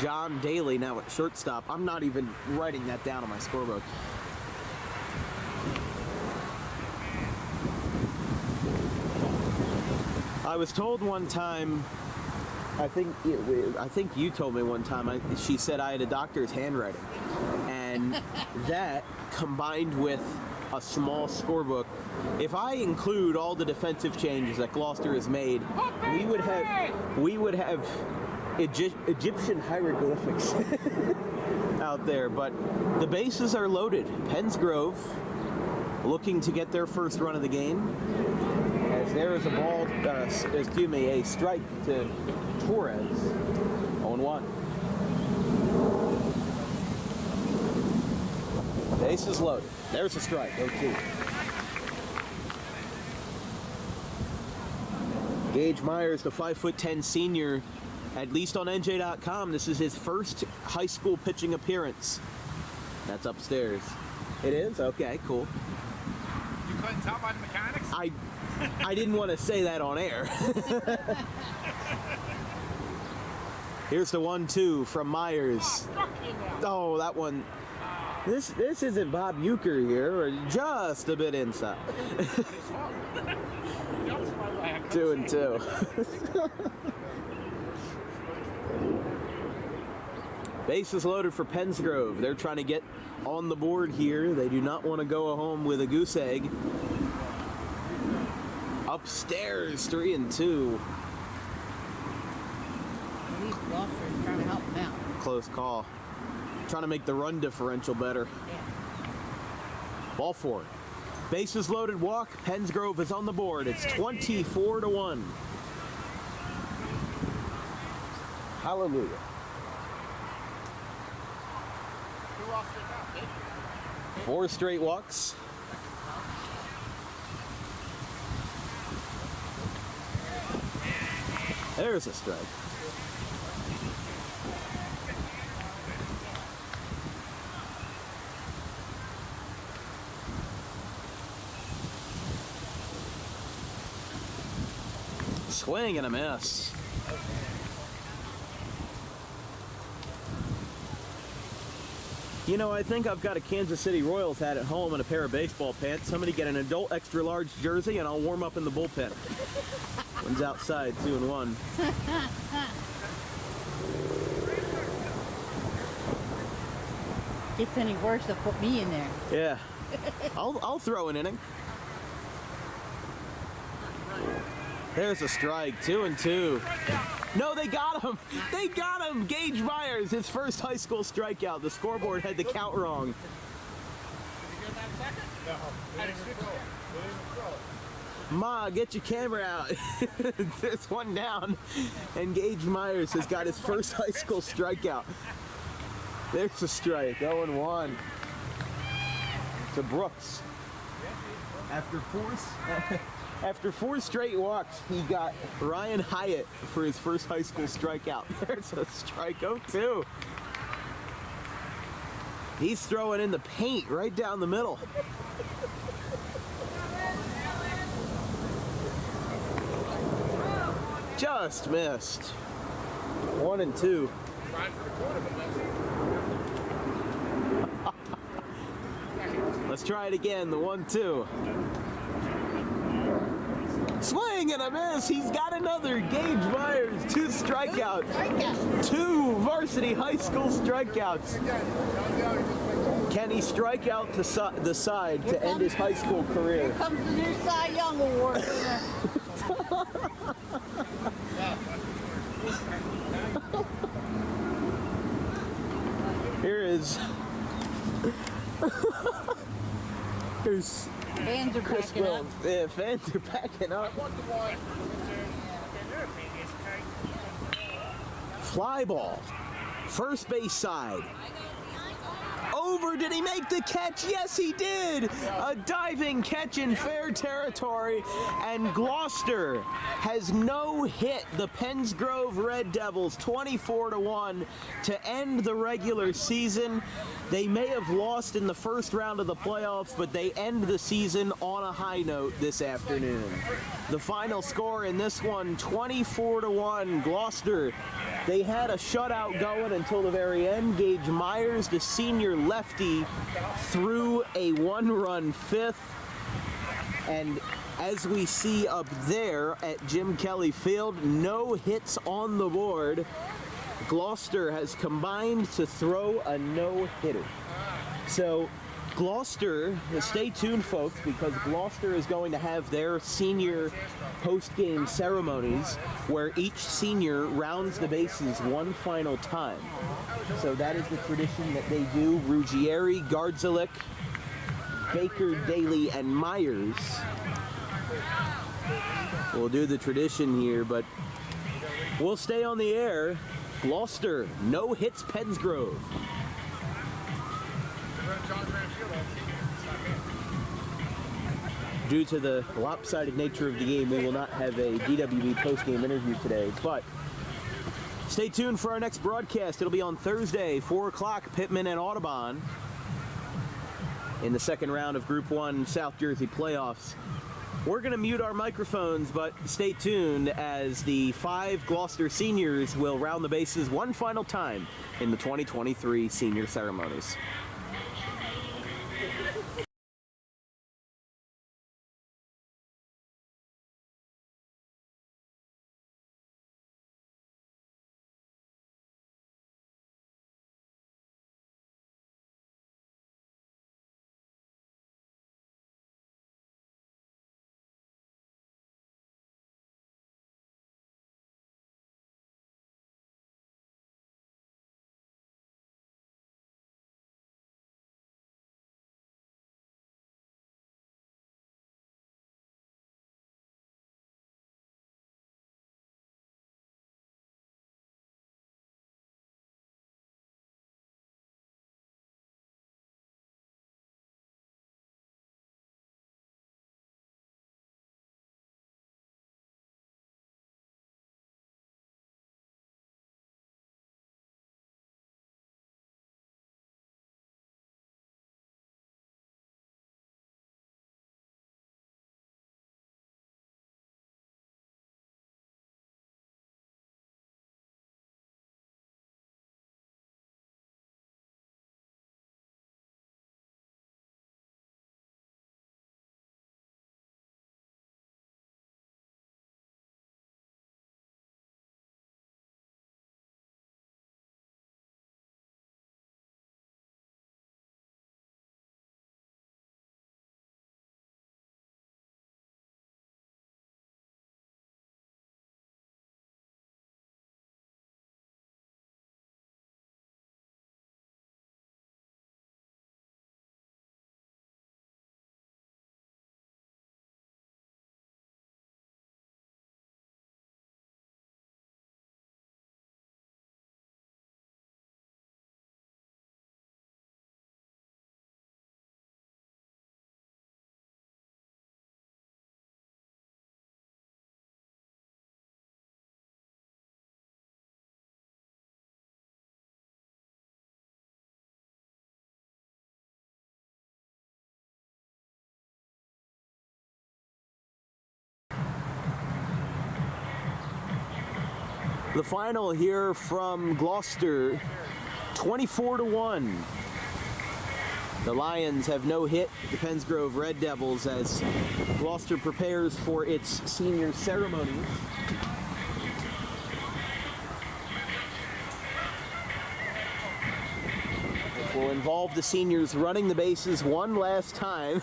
John Daly now at shortstop. I'm not even writing that down on my scorebook. I was told one time, I think you told me one time, she said I had a doctor's handwriting. And that, combined with a small scorebook, if I include all the defensive changes that Gloucester has made, we would have Egyptian hieroglyphics out there. But the bases are loaded. Penns Grove looking to get their first run of the game. As there is a ball, a strike to Torres. 0-1. Bases loaded. There's a strike. 0-2. Gage Myers, the 5'10" senior, at least on NJ.com, this is his first high school pitching appearance. That's upstairs. It is? Okay, cool. You couldn't tell by the mechanics? I didn't want to say that on air. Here's the 1-2 from Myers. Oh, that one. This isn't Bob Euchre here, or just a bit inside. 2-2. Bases loaded for Penns Grove. They're trying to get on the board here. They do not want to go home with a goose egg. Upstairs, 3-2. At least Gloucester's trying to help them out. Close call. Trying to make the run differential better. Yeah. Ball four. Bases loaded walk. Pensgrove is on the board. It's 24-1. Hallelujah. Who else did that? Did you? 4 straight walks. There's a strike. Swing and a miss. You know, I think I've got a Kansas City Royals hat at home and a pair of baseball pants. Somebody get an adult extra large jersey and I'll warm up in the bullpen. One's outside, 2-1. Gets any worse, they'll put me in there. Yeah. I'll throw an inning. There's a strike, 2-2. No, they got him. They got him. Gage Myers, his first high school strikeout. The scoreboard had the count wrong. Did you get that second? No. They didn't even throw it. Ma, get your camera out. There's one down. And Gage Myers has got his first high school strikeout. There's a strike, 0-1. To Brooks. After four straight walks, he got Ryan Hyatt for his first high school strikeout. There's a strike, 0-2. He's throwing in the paint right down the middle. Just missed. 1-2. Trying for the corner, but Let's try it again, the 1-2. Swing and a miss. He's got another. Gage Myers, 2 strikeouts. 2 varsity high school strikeouts. Can he strike out to the side to end his high school career? Here comes the new Cy Young Award winner. Here is. Here's Fans are Chris packing up. Williams. Yeah, fans are packing up. Fly ball. First base side. Over, did he make the catch? Yes, he did. A diving catch in fair territory, and Gloucester has no hit the Pensgrove Red Devils 24-1 to end the regular season. They may have lost in the first round of the playoffs, but they end the season on a high note this afternoon. The final score in this one, 24-1, Gloucester. They had a shutout going until the very end. Gage Myers, the senior lefty, threw a 1-run fifth. And as we see up there at Jim Kelly Field, no hits on the board. Gloucester has combined to throw a no-hitter. So Gloucester, stay tuned folks, because Gloucester is going to have their senior post-game ceremonies where each senior rounds the bases one final time. So that is the tradition that they do. Ruggieri, Gardzalik, Baker, Daly, and Myers will do the tradition here, but we'll stay on the air. Gloucester, no hits Pensgrove. Due to the lopsided nature of the game, we will not have a DWB post-game interview today, but stay tuned for our next broadcast. It'll be on Thursday, 4 o'clock, Pittman and Audubon in the second round of Group 1 South Jersey playoffs. We're going to mute our microphones, but stay tuned as the 5 Gloucester seniors will round the bases one final time in the 2023 senior ceremonies. The final here from Gloucester, 24-1. The Lions have no hit the Pensgrove Red Devils as Gloucester prepares for its senior ceremony. It will involve the seniors running the bases one last time.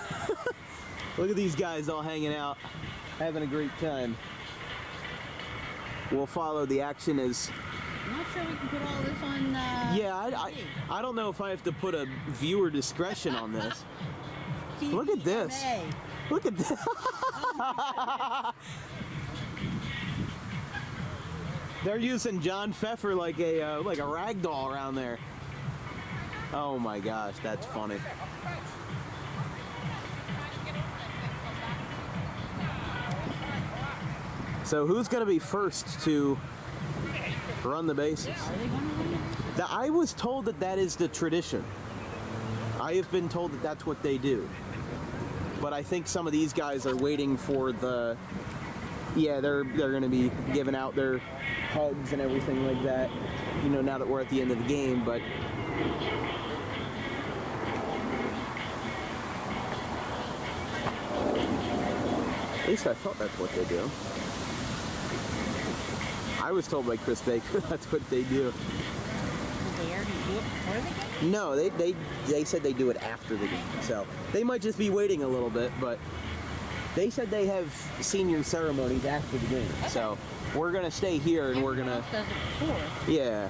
Look at these guys all hanging out, having a great time. We'll follow the action as... I'm not sure we can put all this on. Yeah, I don't know if I have to put a viewer discretion on this. Look at this. TVMA. Look at this. They're using John Pfeffer like a rag doll around there. Oh my gosh, that's funny. So who's going to be first to run the bases? I was told that that is the tradition. I have been told that that's what they do. But I think some of these guys are waiting for the... Yeah, they're going to be giving out their hugs and everything like that, you know, now that we're at the end of the game, but... At least I thought that's what they do. I was told by Chris Baker that's what they do. Did they already do it before the game? No, they said they do it after the game. So they might just be waiting a little bit, but they said they have senior ceremonies after the game. Okay. So we're gonna stay here and we're gonna. Everyone else does it before. Yeah.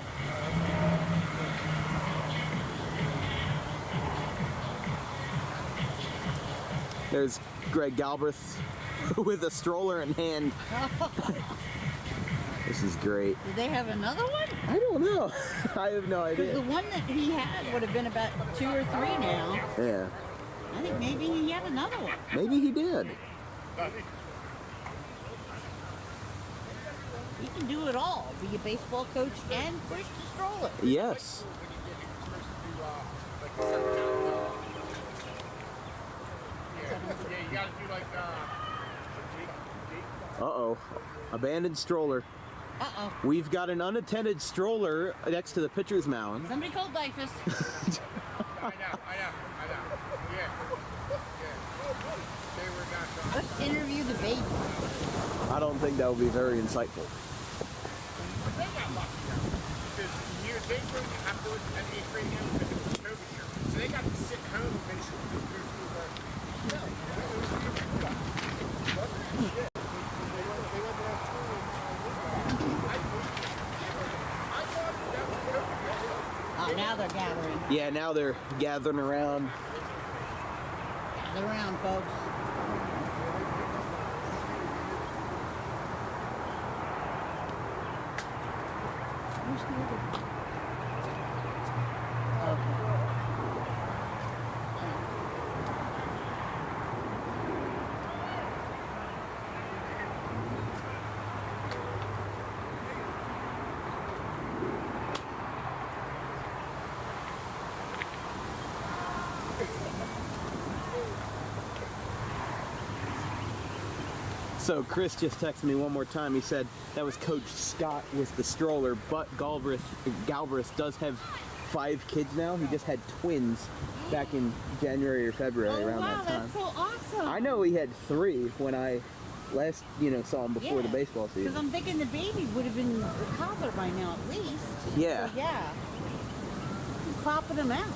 There's Greg Galbraith with a stroller in hand. This is great. Did they have another one? I don't know. I have no idea. Because the one that he had would have been about 2 or 3 now. Yeah. I think maybe he had another one. Maybe he did. He can do it all. Be a baseball coach and push the stroller. Yes. Yeah, you gotta do like Uh-oh. Abandoned stroller. Uh-oh. We've got an unattended stroller next to the pitcher's mound. Somebody called Dyfus. I know. Yeah. They were not Let's interview the baby. I don't think that would be very insightful. They got lucky though. Because they were afterwards at 8th grade game because it was a COVID year. So they got to sit home basically just go through the... No, it was a good school. Wasn't it? Yeah. They went to that school I thought that was COVID. Oh, now they're gathering. Yeah, now they're gathering around. Gather around, folks. Who's the other? Okay. So Chris just texted me one more time. He said that was Coach Scott with the stroller, but Galbraith does have 5 kids now. He just had twins back in January or February around that time. That's so awesome. I know he had 3 when I last, saw him before the baseball season. Because I'm thinking the baby would have been a toddler by now at least. Yeah. So, yeah. He's popping them out.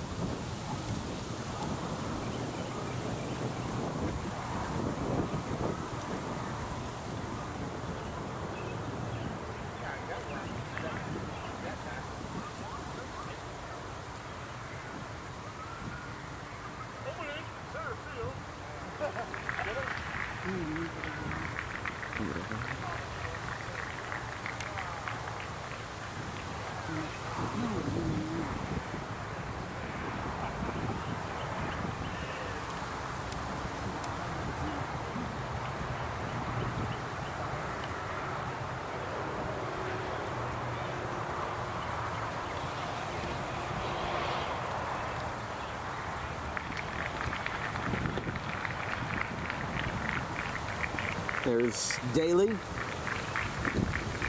There's Daly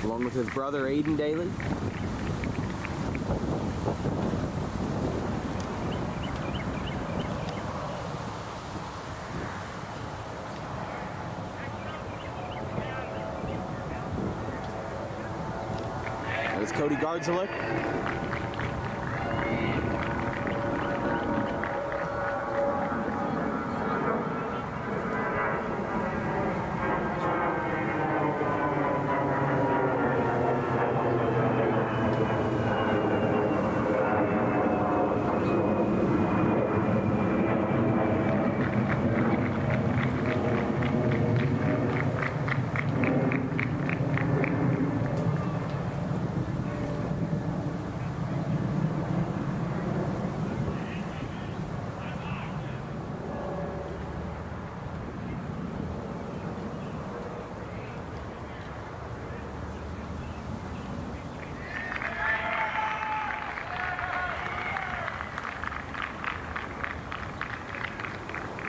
along with his brother Aiden Daly. There's Cody Gardzalik.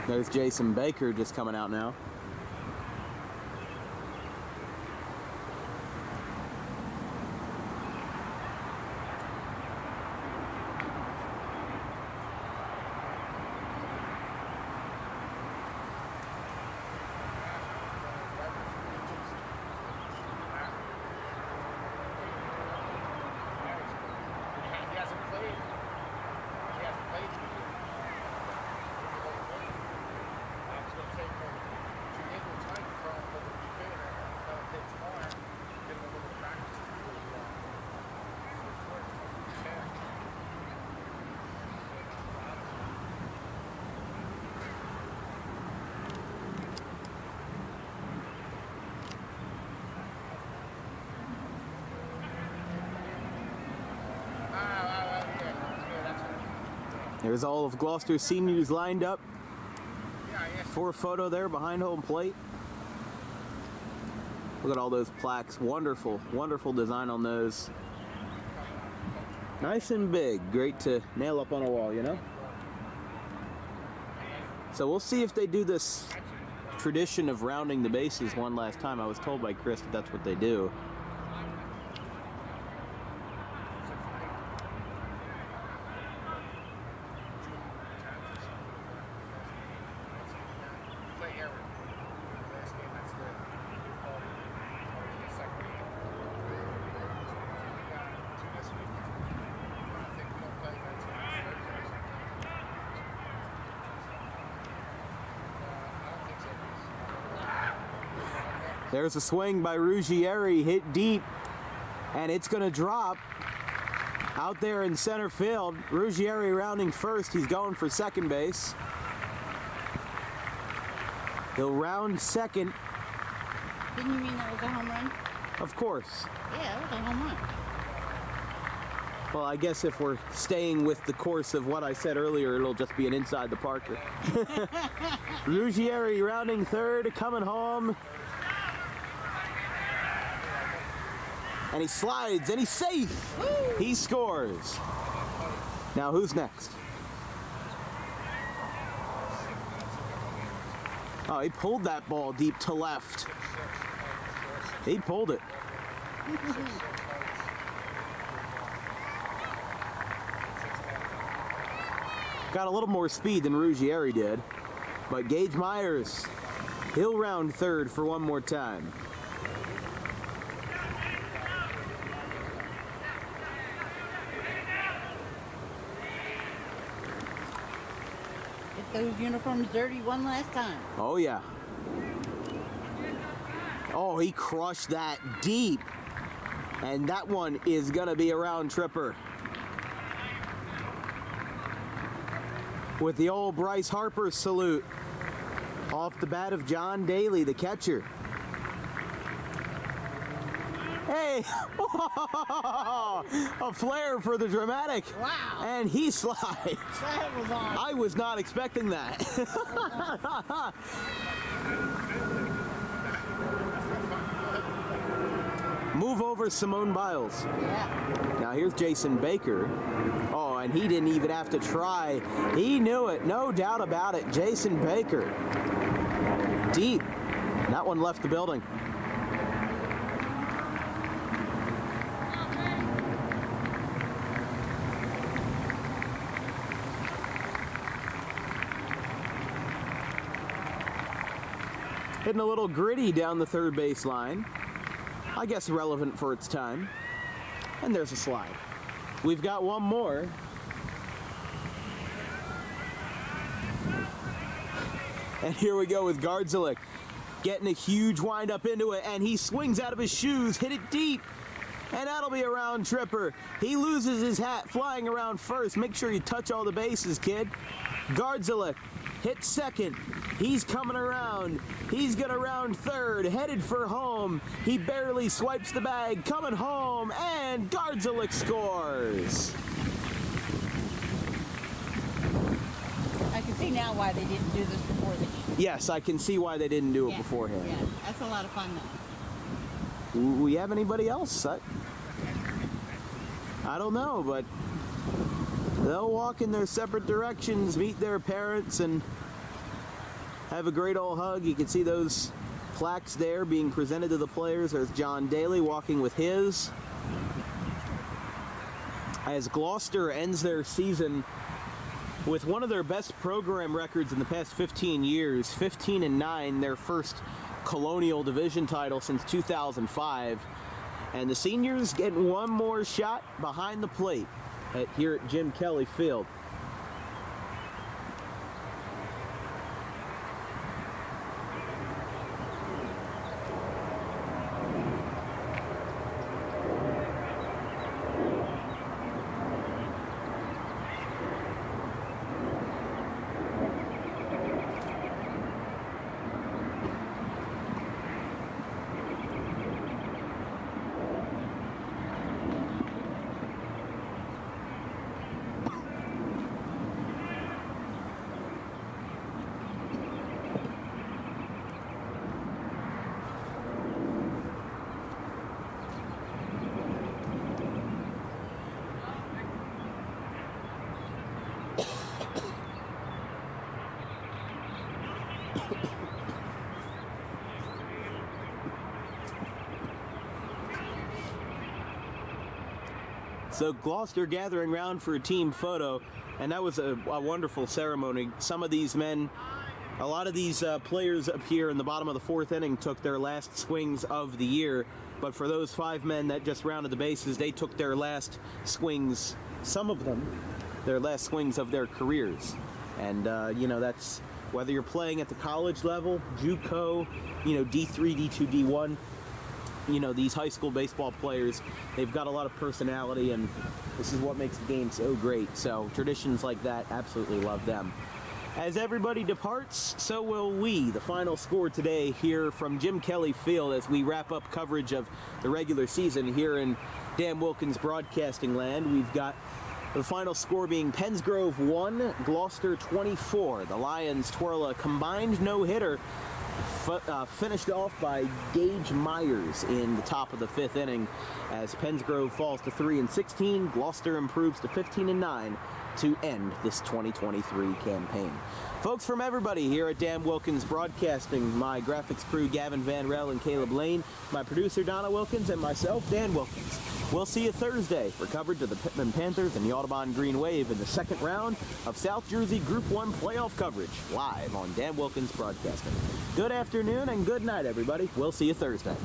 There's Jason Baker just coming out now. He hasn't played. It's going to take him 2 days of time to try and look at the game. That'll take tomorrow. Give him a little practice before he There's all of Gloucester seniors lined up for a photo there behind home plate. Look at all those plaques. Wonderful, wonderful design on those. Nice and big. Great to nail up on a wall, you know? So we'll see if they do this tradition of rounding the bases one last time. I was told by Chris that that's what they do. There's a swing by Ruggieri, hit deep, and it's going to drop out there in center field. Ruggieri rounding first. He's going for second base. He'll round second. Didn't you mean that was a home run? Of course. Yeah, that was a home run. Well, I guess if we're staying with the course of what I said earlier, it'll just be an inside the parker. Ruggieri rounding third, coming home. And he slides, and he's safe. Woo! He scores. Now, who's next? Oh, he pulled that ball deep to left. He pulled it. Got a little more speed than Ruggieri did. But Gage Myers, he'll round third for one more time. Those uniforms dirty one last time. Oh, yeah. Oh, he crushed that deep. And that one is going to be a round tripper. With the old Bryce Harper salute off the bat of John Daly, the catcher. Hey, a flare for the dramatic. Wow. And he slides. That was on. I was not expecting that. Move over Simone Biles. Yeah. Now here's Jason Baker. Oh, and he didn't even have to try. He knew it, no doubt about it. Jason Baker. Deep. That one left the building. Getting a little gritty down the third base line. I guess relevant for its time. And there's a slide. We've got one more. And here we go with Gardzalik. Getting a huge windup into it, and he swings out of his shoes, hit it deep, and that'll be a round tripper. He loses his hat flying around first. Make sure you touch all the bases, kid. Gardzalik hit second. He's coming around. He's gonna round third, headed for home. He barely swipes the bag, coming home, and Gardzalik scores. I can see now why they didn't do this before the game. Yes, I can see why they didn't do it beforehand. Yeah, that's a lot of fun though. We have anybody else? I don't know, but they'll walk in their separate directions, meet their parents, and have a great old hug. You can see those plaques there being presented to the players. There's John Daly walking with his. As Gloucester ends their season with one of their best program records in the past 15 years, 15-9, their first Colonial Division title since 2005. And the seniors getting one more shot behind the plate here at Jim Kelly Field. So Gloucester gathering around for a team photo, and that was a wonderful ceremony. Some of these men, a lot of these players up here in the bottom of the fourth inning took their last swings of the year, but for those 5 men that just rounded the bases, they took their last swings, some of them, their last swings of their careers. And, you know, that's whether you're playing at the college level, JUCO, you know, D3, D2, D1, you know, these high school baseball players, they've got a lot of personality, and this is what makes the game so great. So traditions like that, absolutely love them. As everybody departs, so will we. The final score today here from Jim Kelly Field as we wrap up coverage of the regular season here in Dan Wilkins broadcasting land. We've got the final score being Pennsgrove 1, Gloucester 24. The Lions twirl a combined no-hitter, finished off by Gage Myers in the top of the 5th inning as Pennsgrove falls to 3-16. Gloucester improves to 15-9 to end this 2023 campaign. Folks, from everybody here at Dan Wilkins Broadcasting, my graphics crew Gavin Van Rel and Caleb Lane, my producer Donna Wilkins, and myself, Dan Wilkins. We'll see you Thursday for coverage of the Pittman Panthers and the Audubon Green Wave in the second round of South Jersey Group 1 playoff coverage, live on Dan Wilkins Broadcasting. Good afternoon and good night, everybody. We'll see you Thursday.